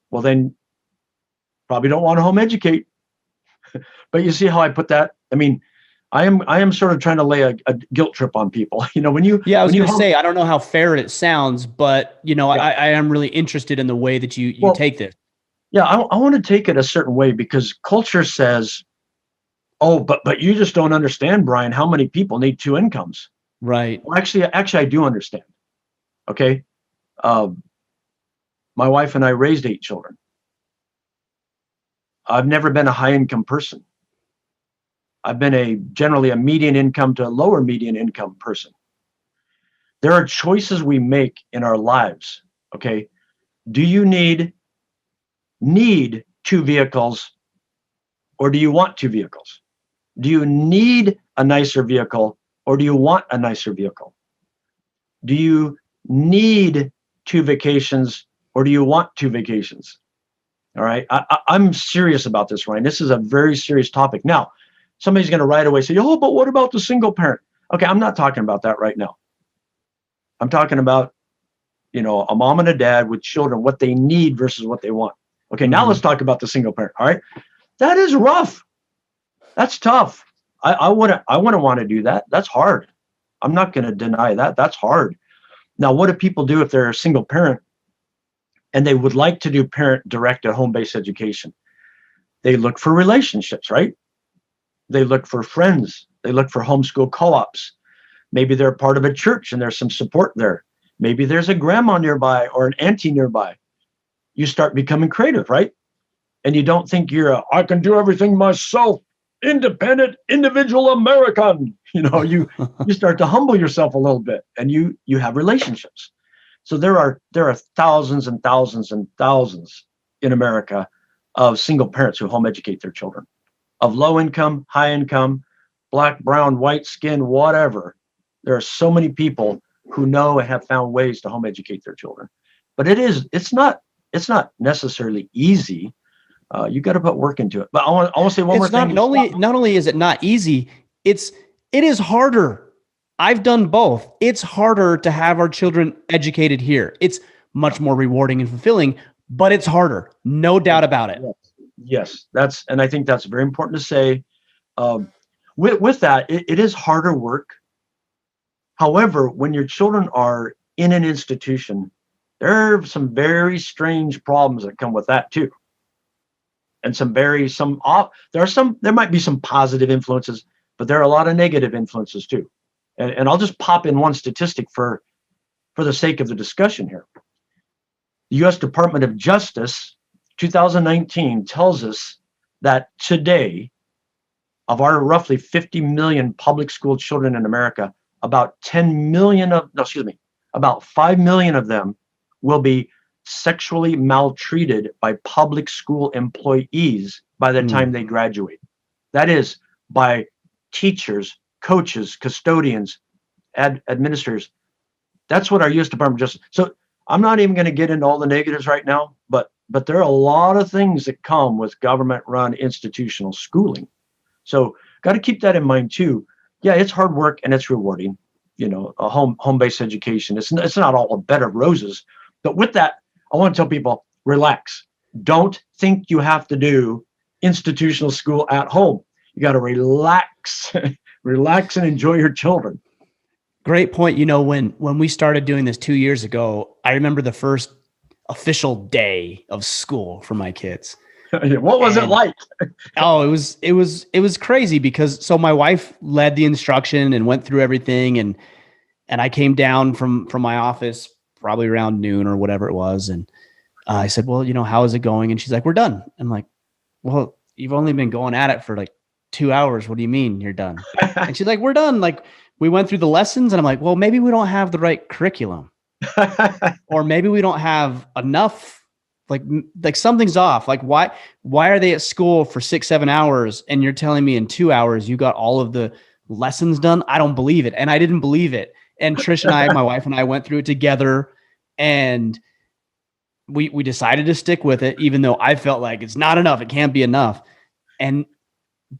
well, then probably don't want to home educate. But you see how I put that? I mean, I am sort of trying to lay a guilt trip on people. When you I was going to say, I don't know how fair it sounds, but I am really interested in the way that you take this. Yeah, I want to take it a certain way, because culture says, oh, but you just don't understand, Brian, how many people need 2 incomes. Right. Well, actually, I do understand. Okay. My wife and I raised 8 children. I've never been a high income person. I've been generally a median income to a lower median income person. There are choices we make in our lives. Okay. Do you need 2 vehicles, or do you want 2 vehicles? Do you need a nicer vehicle, or do you want a nicer vehicle? Do you need 2 vacations, or do you want 2 vacations? All right. I'm serious about this, Ryan. This is a very serious topic. Now, somebody's going to right away say, oh, but what about the single parent? Okay, I'm not talking about that right now. I'm talking about, a mom and a dad with children, what they need versus what they want. Okay, now let's talk about the single parent. All right. That is rough. That's tough. I wouldn't want to do that. That's hard. I'm not going to deny that. That's hard. Now, what do people do if they're a single parent and they would like to do parent-directed home-based education? They look for relationships, right? They look for friends. They look for homeschool co-ops. Maybe they're part of a church and there's some support there. Maybe there's a grandma nearby or an auntie nearby. You start becoming creative, right? And you don't think I can do everything myself, independent, individual American. You start to humble yourself a little bit, and you have relationships. So there are thousands and thousands and thousands in America of single parents who home educate their children, of low income, high income, black, brown, white skin, whatever. There are so many people who know and have found ways to home educate their children. But it's not necessarily easy. You got to put work into it. But I want to say one more thing. Not only is it not easy, it is harder. I've done both. It's harder to have our children educated here. It's much more rewarding and fulfilling, but it's harder. No doubt about it. Yes, and I think that's very important to say. With that, it is harder work. However, when your children are in an institution, there are some very strange problems that come with that too. And there might be some positive influences, but there are a lot of negative influences too. And I'll just pop in one statistic for the sake of the discussion here. The U.S. Department of Justice 2019 tells us that today, of our roughly 50 million public school children in America, about 10 million of, no, excuse me, about 5 million of them will be sexually maltreated by public school employees by the time they graduate. That is, by teachers, coaches, custodians, administrators. That's what our U.S. Department of Justice. So I'm not even going to get into all the negatives right now, but there are a lot of things that come with government-run institutional schooling. So got to keep that in mind too. Yeah, it's hard work and it's rewarding. You know, a home-based education. It's not all a bed of roses. But with that, I want to tell people, relax. Don't think you have to do institutional school at home. You got to relax, relax and enjoy your children. Great point. You know, when we started doing this 2 years ago, I remember the first official day of school for my kids. What was it like? Oh, it was crazy because so my wife led the instruction and went through everything, and I came down from my office probably around noon or whatever it was, and I said, well, you know, how is it going? And she's like, we're done. I'm like, well, you've only been going at it for like 2 hours. What do you mean you're done? And she's like, we're done. Like, we went through the lessons, and I'm like, well, maybe we don't have the right curriculum, or maybe we don't have enough. Like something's off. Like, why are they at school for 6-7 hours and you're telling me in 2 hours you got all of the lessons done? I don't believe it. And I didn't believe it. And Trish and I, my wife and I, went through it together, and we decided to stick with it, even though I felt like it's not enough. It can't be enough.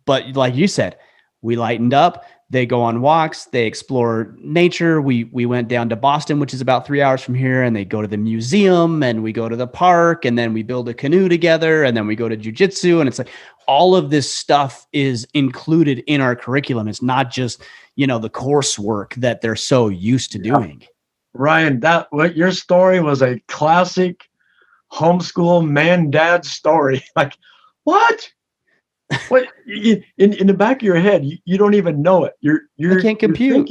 But like you said, we lightened up. They go on walks. They explore nature. We went down to Boston, which is about 3 hours from here, and they go to the museum, and we go to the park, and then we build a canoe together, and then we go to jujitsu. And it's like all of this stuff is included in our curriculum. It's not just, you know, the coursework that they're so used to doing. Ryan, your story was a classic homeschool man-dad story. Like, what? What in the back of your head, you don't even know it. I can't compute.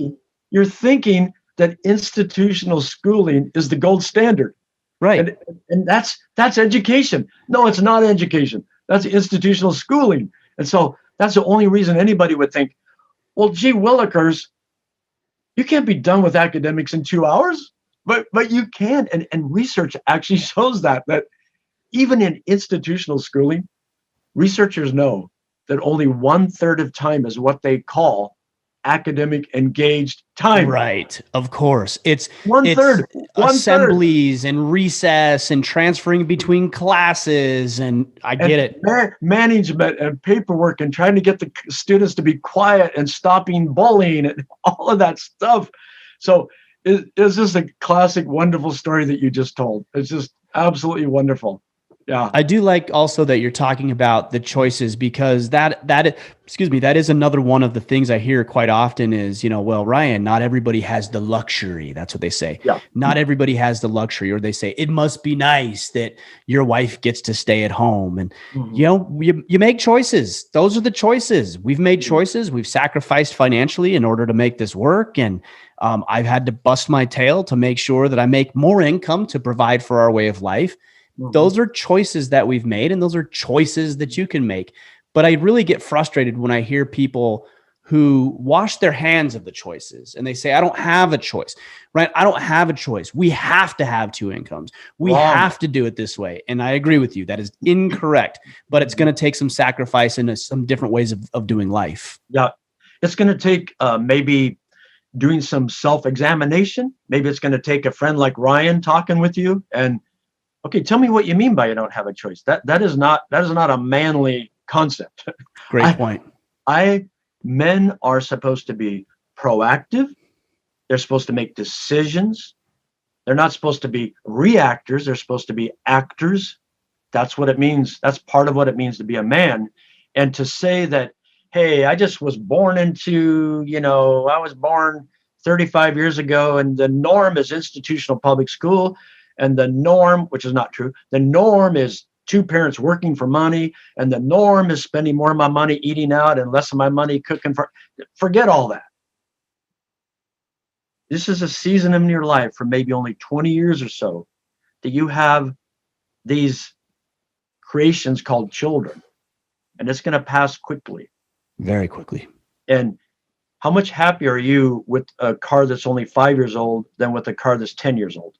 You're thinking that institutional schooling is the gold standard, right? And that's education. No, it's not education. That's institutional schooling. And so that's the only reason anybody would think, well, gee willikers, you can't be done with academics in 2 hours, but you can. And research actually shows that even in institutional schooling, researchers know that only 1/3 of time is what they call academic engaged time. Right. Of course. It's 1/3. Assemblies and recess and transferring between classes. And I get it. Management and paperwork and trying to get the students to be quiet and stopping bullying and all of that stuff. So it's just a classic, wonderful story that you just told. It's just absolutely wonderful. Yeah. I do like also that you're talking about the choices, because that is another one of the things I hear quite often is, you know, well, Ryan, not everybody has the luxury. That's what they say. Yeah. Not everybody has the luxury, or they say it must be nice that your wife gets to stay at home. And, you know, you make choices. Those are the choices. We've made choices. We've sacrificed financially in order to make this work. And I've had to bust my tail to make sure that I make more income to provide for our way of life. Those are choices that we've made, and those are choices that you can make. But I really get frustrated when I hear people who wash their hands of the choices and they say, I don't have a choice, right? I don't have a choice. We have to have 2 incomes. We have to do it this way. And I agree with you. That is incorrect, but it's going to take some sacrifice and some different ways of doing life. Yeah. It's going to take maybe doing some self-examination. Maybe it's going to take a friend like Ryan talking with you and, okay, tell me what you mean by you don't have a choice. That is not a manly concept. Great point. Men are supposed to be proactive. They're supposed to make decisions. They're not supposed to be reactors. They're supposed to be actors. That's what it means. That's part of what it means to be a man. And to say that, hey, I just was born into, I was born 35 years ago and the norm is institutional public school. And the norm, which is not true, the norm is 2 parents working for money, and the norm is spending more of my money eating out and less of my money cooking forget all that. This is a season in your life for maybe only 20 years or so that you have these creations called children, and it's going to pass quickly. Very quickly. And how much happier are you with a car that's only 5 years old than with a car that's 10 years old?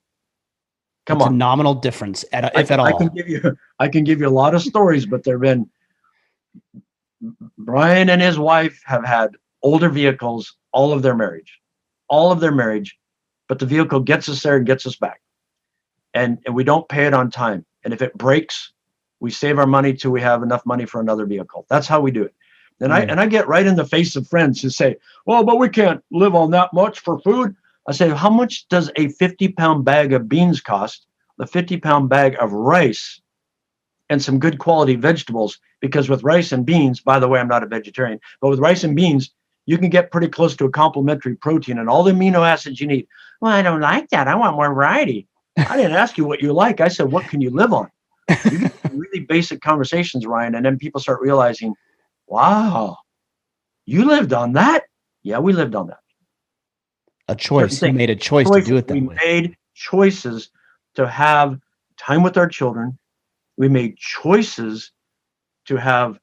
Come It's a on. nominal difference, if at I can all. give you a lot of stories, but there've been Brian and his wife have had older vehicles all of their marriage, but the vehicle gets us there and gets us back. And we don't pay it on time. And if it breaks, we save our money till we have enough money for another vehicle. That's how we do it. And I get right in the face of friends who say, well, but we can't live on that much for food. I say, how much does a 50-pound bag of beans cost? A 50-pound bag of rice and some good quality vegetables? Because with rice and beans, by the way, I'm not a vegetarian, but with rice and beans, you can get pretty close to a complementary protein and all the amino acids you need. Well, I don't like that. I want more variety. I didn't ask you what you like. I said, what can you live on? You get really basic conversations, Ryan, and then people start realizing, wow, you lived on that? Yeah, we lived on that. A choice. We made a choice to do it that way. We made choices to have time with our children. We made choices to have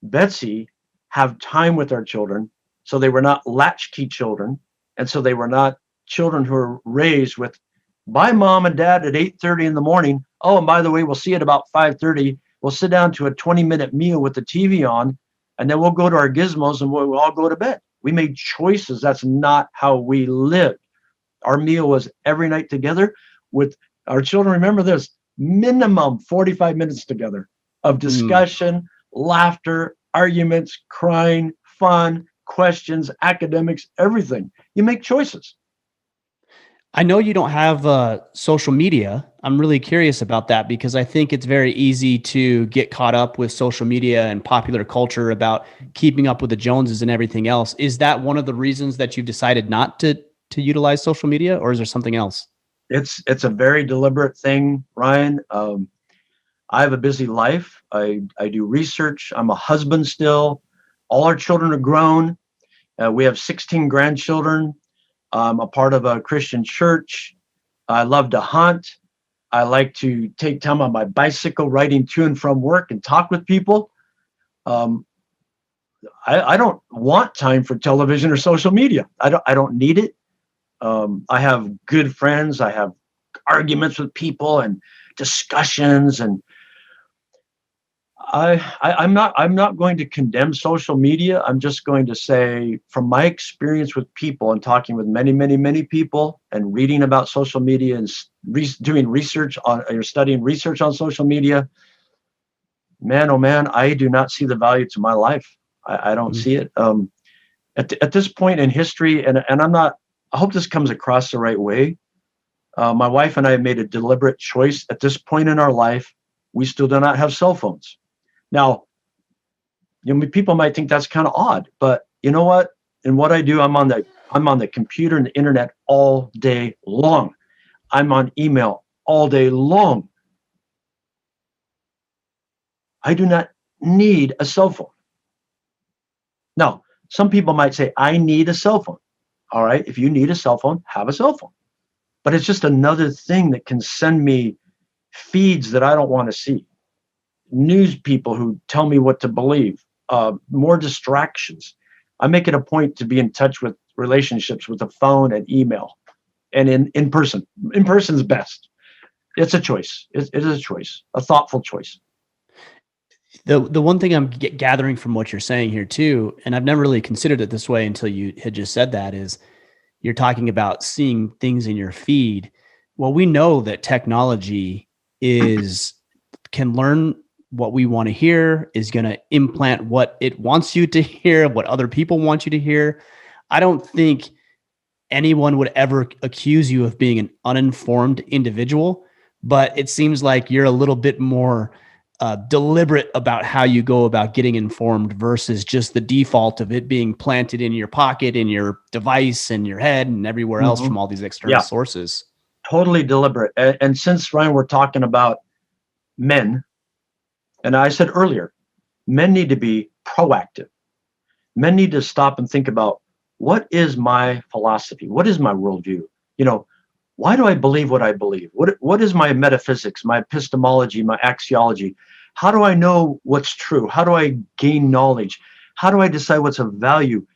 Betsy have time with our children, so they were not latchkey children, and so they were not children who were raised with, bye, mom and dad at 8:30 in the morning. Oh, and by the way, we'll see you at about 5:30. We'll sit down to a 20-minute meal with the TV on, and then we'll go to our gizmos and we'll all go to bed. We made choices. That's not how we lived. Our meal was every night together with our children. Remember this, minimum 45 minutes together of discussion, laughter, arguments, crying, fun, questions, academics, everything. You make choices. I know you don't have social media. I'm really curious about that because I think it's very easy to get caught up with social media and popular culture about keeping up with the Joneses and everything else. Is that one of the reasons that you've decided not to utilize social media, or is there something else? It's a very deliberate thing, Ryan. I have a busy life. I do research. I'm a husband still. All our children are grown. We have 16 grandchildren. I'm a part of a Christian church. I love to hunt. I like to take time on my bicycle riding to and from work and talk with people. I don't want time for television or social media. I don't need it. I have good friends. I have arguments with people and discussions, and I'm not going to condemn social media. I'm just going to say, from my experience with people and talking with many people and reading about social media and doing research on or studying research on social media, man, oh man, I do not see the value to my life. I don't see it. At this point in history, and I hope this comes across the right way. My wife and I have made a deliberate choice at this point in our life. We still do not have cell phones. Now, people might think that's kind of odd, but you know what? In what I do, I'm on the computer and the internet all day long. I'm on email all day long. I do not need a cell phone. Now, some people might say, I need a cell phone. All right, if you need a cell phone, have a cell phone. But it's just another thing that can send me feeds that I don't want to see. News people who tell me what to believe, more distractions. I make it a point to be in touch with relationships with the phone and email and in person. In person is best. It's a choice. It is a choice, a thoughtful choice. The one thing I'm gathering from what you're saying here too, and I've never really considered it this way until you had just said that, is you're talking about seeing things in your feed. Well, we know that technology can learn what we want to hear, is going to implant what it wants you to hear, what other people want you to hear. I don't think anyone would ever accuse you of being an uninformed individual, but it seems like you're a little bit more deliberate about how you go about getting informed versus just the default of it being planted in your pocket, in your device, in your head, and everywhere else from all these external sources. Totally deliberate. And since, Ryan, we're talking about men, and I said earlier, men need to be proactive. Men need to stop and think about, what is my philosophy? What is my worldview? Why do I believe what I believe? What is my metaphysics, my epistemology, my axiology? How do I know what's true? How do I gain knowledge? How do I decide what's of value?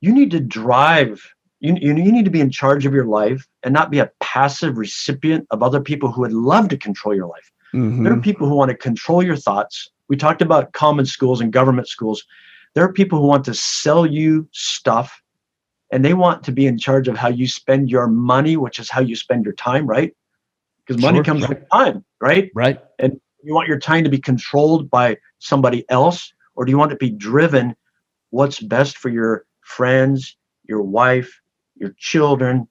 You need to drive. You need to be in charge of your life and not be a passive recipient of other people who would love to control your life. There are people who want to control your thoughts. We talked about common schools and government schools. There are people who want to sell you stuff, and they want to be in charge of how you spend your money, which is how you spend your time, right? Because money comes with time, right? Right. And you want your time to be controlled by somebody else, or do you want to be driven what's best for your friends, your wife, your children,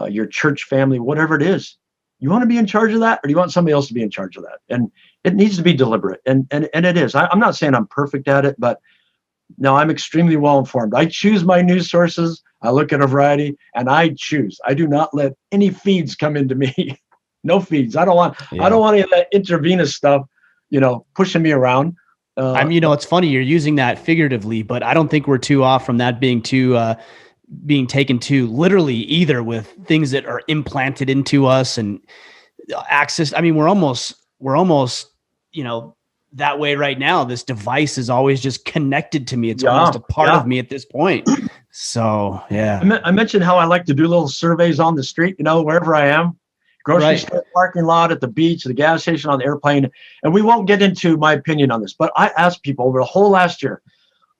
your church family, whatever it is? You want to be in charge of that, or do you want somebody else to be in charge of that? And it needs to be deliberate, and it is. I'm not saying I'm perfect at it, but no, I'm extremely well informed. I choose my news sources. I look at a variety, and I choose. I do not let any feeds come into me. No feeds. I don't want any of that intravenous stuff, pushing me around. It's funny you're using that figuratively, but I don't think we're too off from that being taken too literally either, with things that are implanted into us and access. I mean, we're almost, that way right now. This device is always just connected to me. It's almost a part of me at this point. So, yeah. I mentioned how I like to do little surveys on the street, wherever I am. Grocery store, parking lot, at the beach, the gas station, on the airplane. And we won't get into my opinion on this, but I asked people over the whole last year,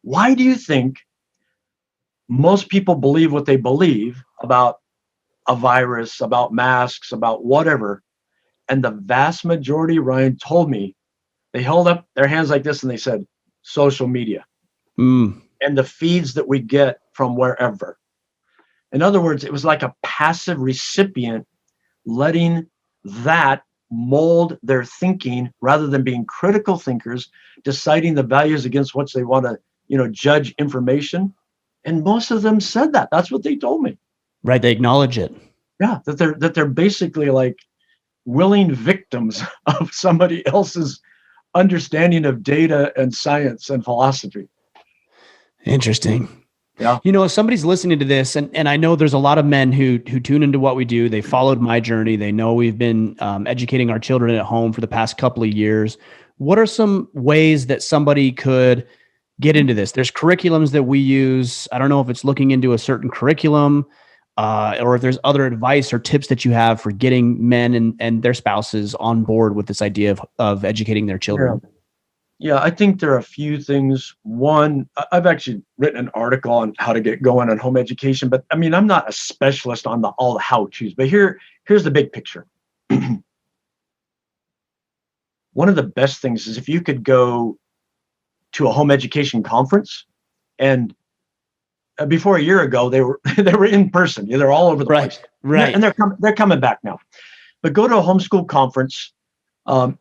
why do you think most people believe what they believe about a virus, about masks, about whatever? And the vast majority, Ryan, told me, they held up their hands like this and they said, social media and the feeds that we get from wherever. In other words, it was like a passive recipient letting that mold their thinking rather than being critical thinkers, deciding the values against which they want to, judge information. And most of them said that. That's what they told me. Right. They acknowledge it. Yeah. That they're basically like willing victims of somebody else's understanding of data and science and philosophy. Interesting. Yeah. If somebody's listening to this, and I know there's a lot of men who tune into what we do, they followed my journey. They know we've been educating our children at home for the past couple of years. What are some ways that somebody could get into this? There's curriculums that we use. I don't know if it's looking into a certain curriculum or if there's other advice or tips that you have for getting men and their spouses on board with this idea of educating their children. Yeah, I think there are a few things. One, I've actually written an article on how to get going on home education, but I mean, I'm not a specialist on all the how-tos, but here's the big picture. One of the best things is if you could go to a home education conference, and before a year ago, they were in person. Yeah, they're all over the place. Right. And they're coming back now. But go to a homeschool conference. Almost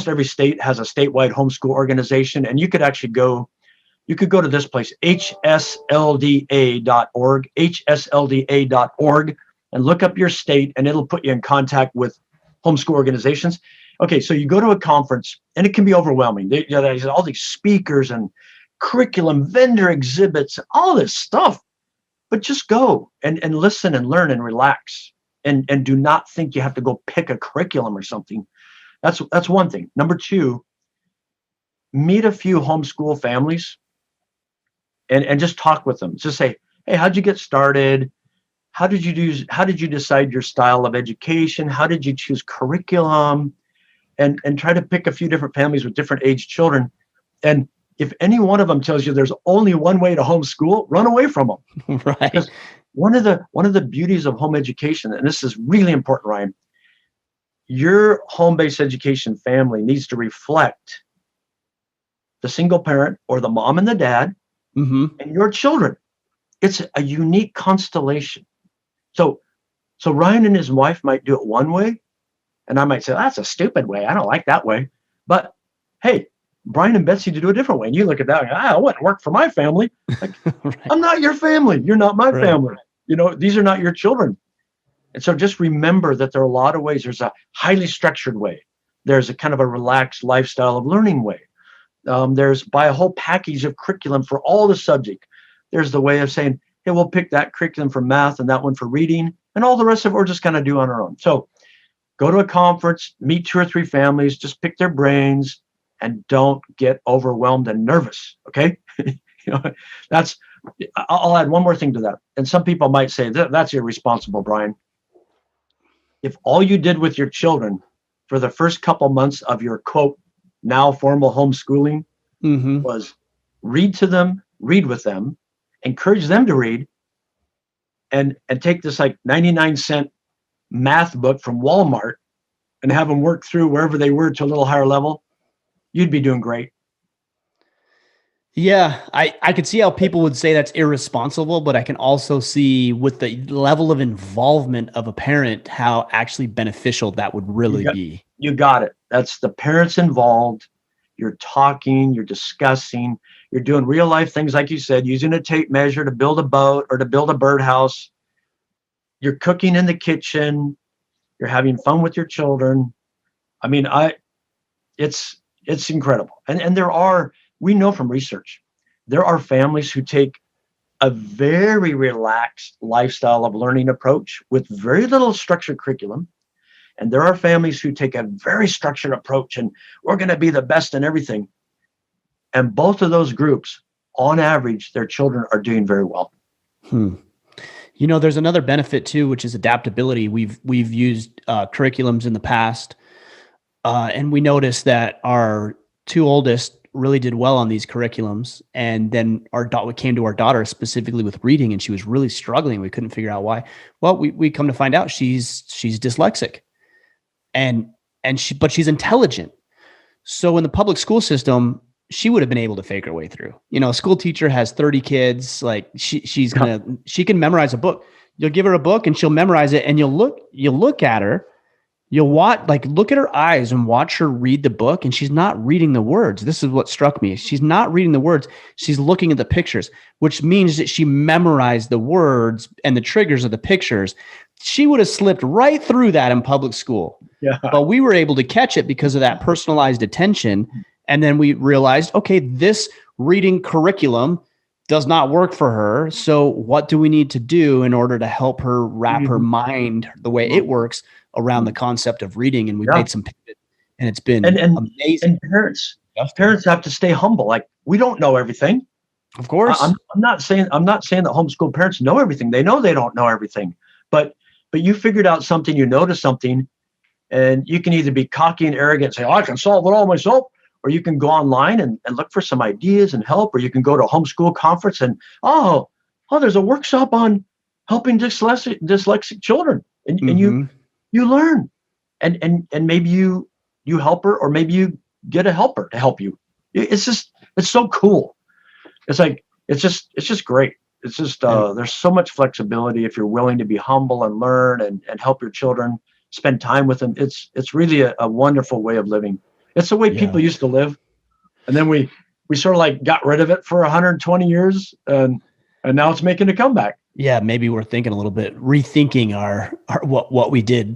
every state has a statewide homeschool organization, and you could actually go to this place, hslda.org, and look up your state, and it'll put you in contact with homeschool organizations. Okay, so you go to a conference, and it can be overwhelming. There's all these speakers and curriculum, vendor exhibits, all this stuff. But just go and listen and learn and relax. And do not think you have to go pick a curriculum or something. That's one thing. Number two, meet a few homeschool families and just talk with them. Just say, hey, how'd you get started? How did you decide your style of education? How did you choose curriculum? And try to pick a few different families with different age children. And if any one of them tells you there's only one way to homeschool, run away from them. Right. Because one of the beauties of home education, and this is really important, Ryan, your home-based education family needs to reflect the single parent or the mom and the dad and your children. It's a unique constellation. So Ryan and his wife might do it one way, and I might say, that's a stupid way. I don't like that way. But hey, Brian and Betsy to do a different way. And you look at that, and it wouldn't work for my family. Like, right. I'm not your family. You're not my family. These are not your children. And so just remember that there are a lot of ways. There's a highly structured way. There's a kind of a relaxed lifestyle of learning way. There's buy a whole package of curriculum for all the subject. There's the way of saying, hey, we'll pick that curriculum for math and that one for reading, and all the rest of it we're just going to do on our own. So Go to a conference, meet 2 or 3 families, just pick their brains, and don't get overwhelmed and nervous. Okay. You know, that's, I'll add one more thing to that. And some people might say that's irresponsible, Brian. If all you did with your children for the first couple months of your quote, now formal homeschooling was read to them, read with them, encourage them to read, and take this like 99-cent math book from Walmart and have them work through wherever they were to a little higher level, you'd be doing great. Yeah, I could see how people would say that's irresponsible, but I can also see with the level of involvement of a parent, how actually beneficial that would really be. You got it. That's the parents involved. You're talking, you're discussing, you're doing real life things, like you said, using a tape measure to build a boat or to build a birdhouse. You're cooking in the kitchen. You're having fun with your children. I mean, it's incredible. And we know from research, there are families who take a very relaxed lifestyle of learning approach with very little structured curriculum. And there are families who take a very structured approach and we're going to be the best in everything. And both of those groups, on average, their children are doing very well. You know, there's another benefit too, which is adaptability. We've used curriculums in the past, and we noticed that our 2 oldest really did well on these curriculums. And then we came to our daughter specifically with reading, and she was really struggling. We couldn't figure out why. Well, we come to find out she's dyslexic, but she's intelligent. So in the public school system, she would have been able to fake her way through. You know, a school teacher has 30 kids. Like she can memorize a book. You'll give her a book and she'll memorize it. And you'll look at her, look at her eyes and watch her read the book. And she's not reading the words. This is what struck me. She's not reading the words. She's looking at the pictures, which means that she memorized the words and the triggers of the pictures. She would have slipped right through that in public school. Yeah. But we were able to catch it because of that personalized attention. And then we realized, okay, this reading curriculum does not work for her. So what do we need to do in order to help her wrap her mind the way it works around the concept of reading? And we made some pivot, and it's been amazing. And parents have to stay humble. Like, we don't know everything. Of course. I'm not saying that homeschool parents know everything. They know they don't know everything. But you figured out something, you noticed something, and you can either be cocky and arrogant and say, I can solve it all myself. Or you can go online and look for some ideas and help, or you can go to a homeschool conference and, there's a workshop on helping dyslexic children. And you learn. And maybe you help her, or maybe you get a helper to help you. It's so cool. It's just great. It's just, there's so much flexibility if you're willing to be humble and learn and help your children, spend time with them. It's really a wonderful way of living. It's the way people used to live. And then we sort of like got rid of it for 120 years. And now it's making a comeback. Yeah. Maybe we're thinking a little bit, rethinking our what we did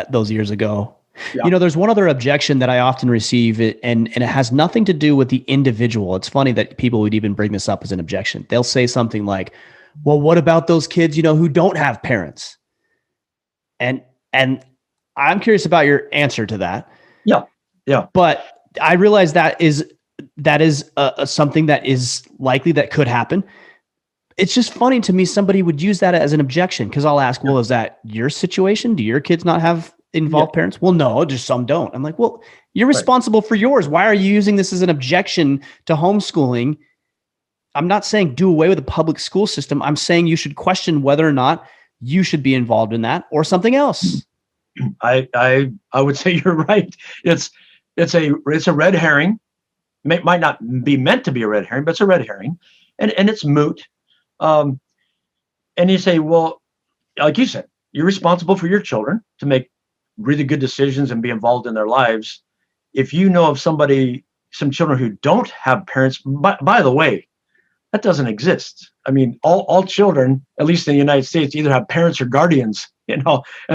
those years ago. Yeah. You know, there's one other objection that I often receive, and it has nothing to do with the individual. It's funny that people would even bring this up as an objection. They'll say something like, well, what about those kids, who don't have parents? And I'm curious about your answer to that. Yeah. Yeah. But I realize that is something that is likely that could happen. It's just funny to me somebody would use that as an objection, because I'll ask, well, is that your situation? Do your kids not have involved parents? Well, no, just some don't. I'm like, well, you're responsible for yours. Why are you using this as an objection to homeschooling? I'm not saying do away with the public school system. I'm saying you should question whether or not you should be involved in that or something else. I would say you're right. It's a red herring. Might not be meant to be a red herring, but it's a red herring, and it's moot. And you say, well, like you said, you're responsible for your children to make really good decisions and be involved in their lives. If you know of some children who don't have parents, by the way, that doesn't exist. I mean, all children, at least in the United States, either have parents or guardians, and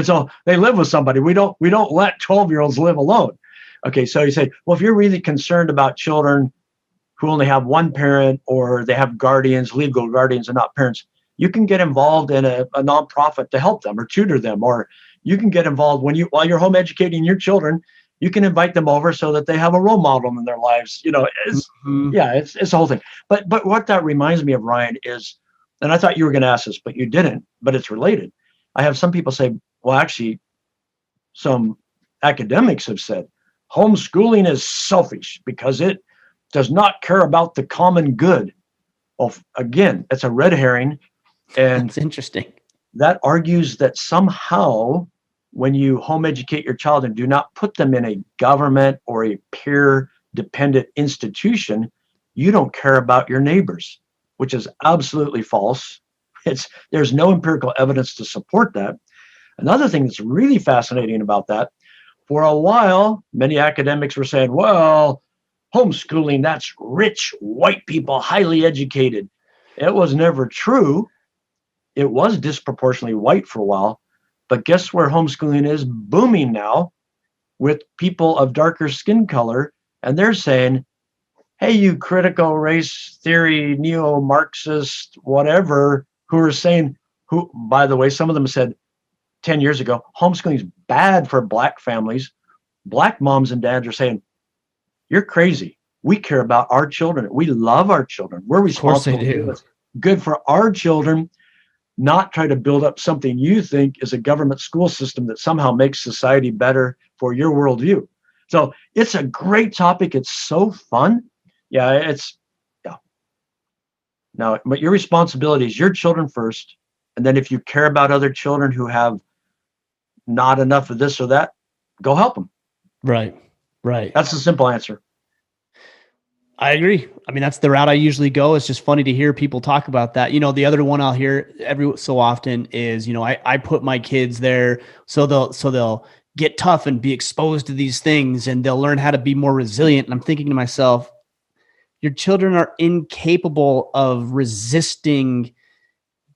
so they live with somebody. We don't let 12-year-olds live alone. Okay, so you say, well, if you're really concerned about children who only have one parent, or they have guardians, legal guardians, and not parents, you can get involved in a nonprofit to help them or tutor them, or you can get involved while you're home educating your children. You can invite them over so that they have a role model in their lives. It's the whole thing. But what that reminds me of, Ryan, is, and I thought you were going to ask this, but you didn't, but it's related. I have some people say, well, actually, some academics have said homeschooling is selfish because it does not care about the common good. Well, again, it's a red herring. And that's interesting. That argues that somehow when you home educate your child and do not put them in a government or a peer dependent institution, you don't care about your neighbors, which is absolutely false. There's no empirical evidence to support that. Another thing that's really fascinating about that, for a while, many academics were saying, well, homeschooling, that's rich white people, highly educated. It was never true. It was disproportionately white for a while. But guess where homeschooling is booming now with people of darker skin color. And they're saying, hey, you critical race theory, neo-Marxist, whatever, who are saying, who, by the way, some of them said 10 years ago, homeschooling is bad for Black families. Black moms and dads are saying, you're crazy. We care about our children. We love our children. We're responsible. Of course they do. What's good for our children, not try to build up something you think is a government school system that somehow makes society better for your worldview. So it's a great topic. It's so fun. Yeah. Now, but your responsibility is your children first. And then if you care about other children who have not enough of this or that, go help them. Right. That's the simple answer. I agree. I mean, that's the route I usually go. It's just funny to hear people talk about that. The other one I'll hear every so often is, I put my kids there so they'll get tough and be exposed to these things and they'll learn how to be more resilient. And I'm thinking to myself, your children are incapable of resisting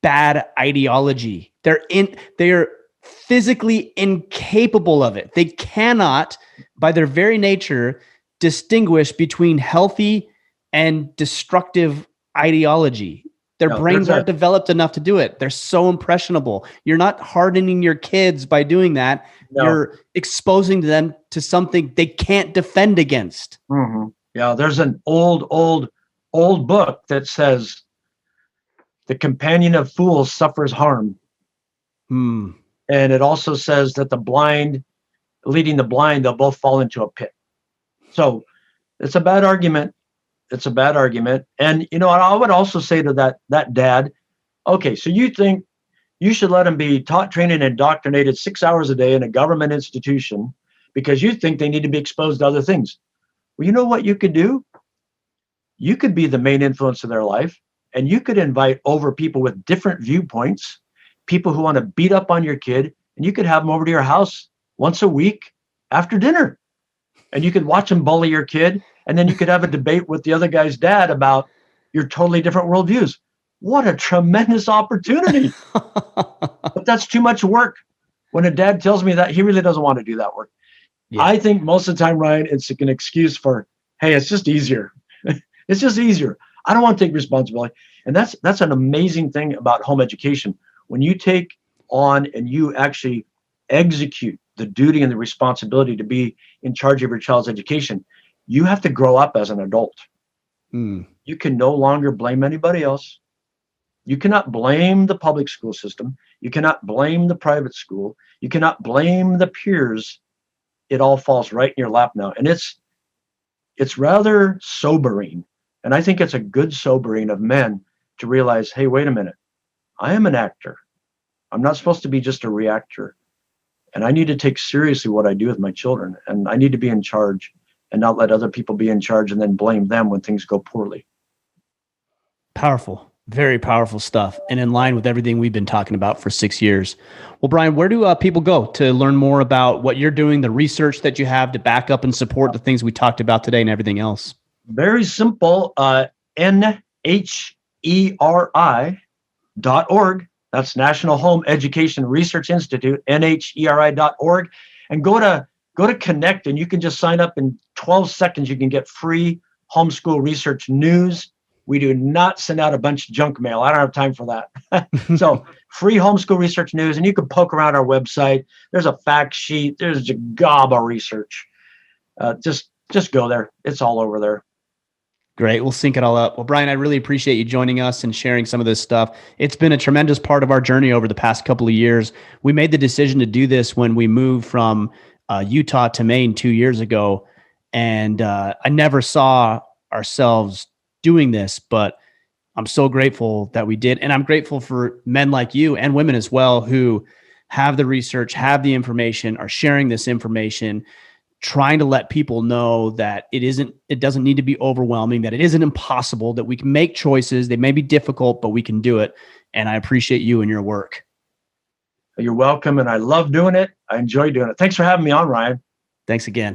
bad ideology. They're physically incapable of it. They cannot, by their very nature, distinguish between healthy and destructive ideology. Their brains aren't developed enough to do it. They're so impressionable. You're not hardening your kids by doing that. No. You're exposing them to something they can't defend against. Mm-hmm. Yeah, there's an old book that says the companion of fools suffers harm. And it also says that the blind leading the blind, they'll both fall into a pit. So it's a bad argument. And, I would also say to that dad, okay, so you think you should let them be taught, trained, and indoctrinated 6 hours a day in a government institution because you think they need to be exposed to other things. Well, you know what you could do? You could be the main influence of their life, and you could invite over people with different viewpoints, people who want to beat up on your kid, and you could have them over to your house once a week after dinner. And you could watch them bully your kid, and then you could have a debate with the other guy's dad about your totally different worldviews. What a tremendous opportunity. But that's too much work. When a dad tells me that, he really doesn't want to do that work. Yeah. I think most of the time, Ryan, it's an excuse for, hey, it's just easier. It's just easier. I don't want to take responsibility. And that's an amazing thing about home education. When you take on and you actually execute the duty and the responsibility to be in charge of your child's education, you have to grow up as an adult. You can no longer blame anybody else. You cannot blame the public school system. You cannot blame the private school. You cannot blame the peers. It all falls right in your lap now. And it's rather sobering. And I think it's a good sobering of men to realize, hey, wait a minute. I am an actor. I'm not supposed to be just a reactor. And I need to take seriously what I do with my children. And I need to be in charge and not let other people be in charge and then blame them when things go poorly. Powerful, very powerful stuff. And in line with everything we've been talking about for 6 years. Well, Brian, where do people go to learn more about what you're doing, the research that you have to back up and support the things we talked about today and everything else? Very simple, NHERI.org. That's National Home Education Research Institute, NHERI.org. And go to Connect, and you can just sign up in 12 seconds. You can get free homeschool research news. We do not send out a bunch of junk mail. I don't have time for that. So free homeschool research news, and you can poke around our website. There's a fact sheet. There's a gob of research. Just go there. It's all over there. Great. We'll sync it all up. Well, Brian, I really appreciate you joining us and sharing some of this stuff. It's been a tremendous part of our journey over the past couple of years. We made the decision to do this when we moved from Utah to Maine 2 years ago. And I never saw ourselves doing this, but I'm so grateful that we did. And I'm grateful for men like you and women as well who have the research, have the information, are sharing this information, trying to let people know that it doesn't need to be overwhelming, that it isn't impossible, that we can make choices. They may be difficult, but we can do it. And I appreciate you and your work. You're welcome. And I love doing it. I enjoy doing it. Thanks for having me on, Ryan. Thanks again.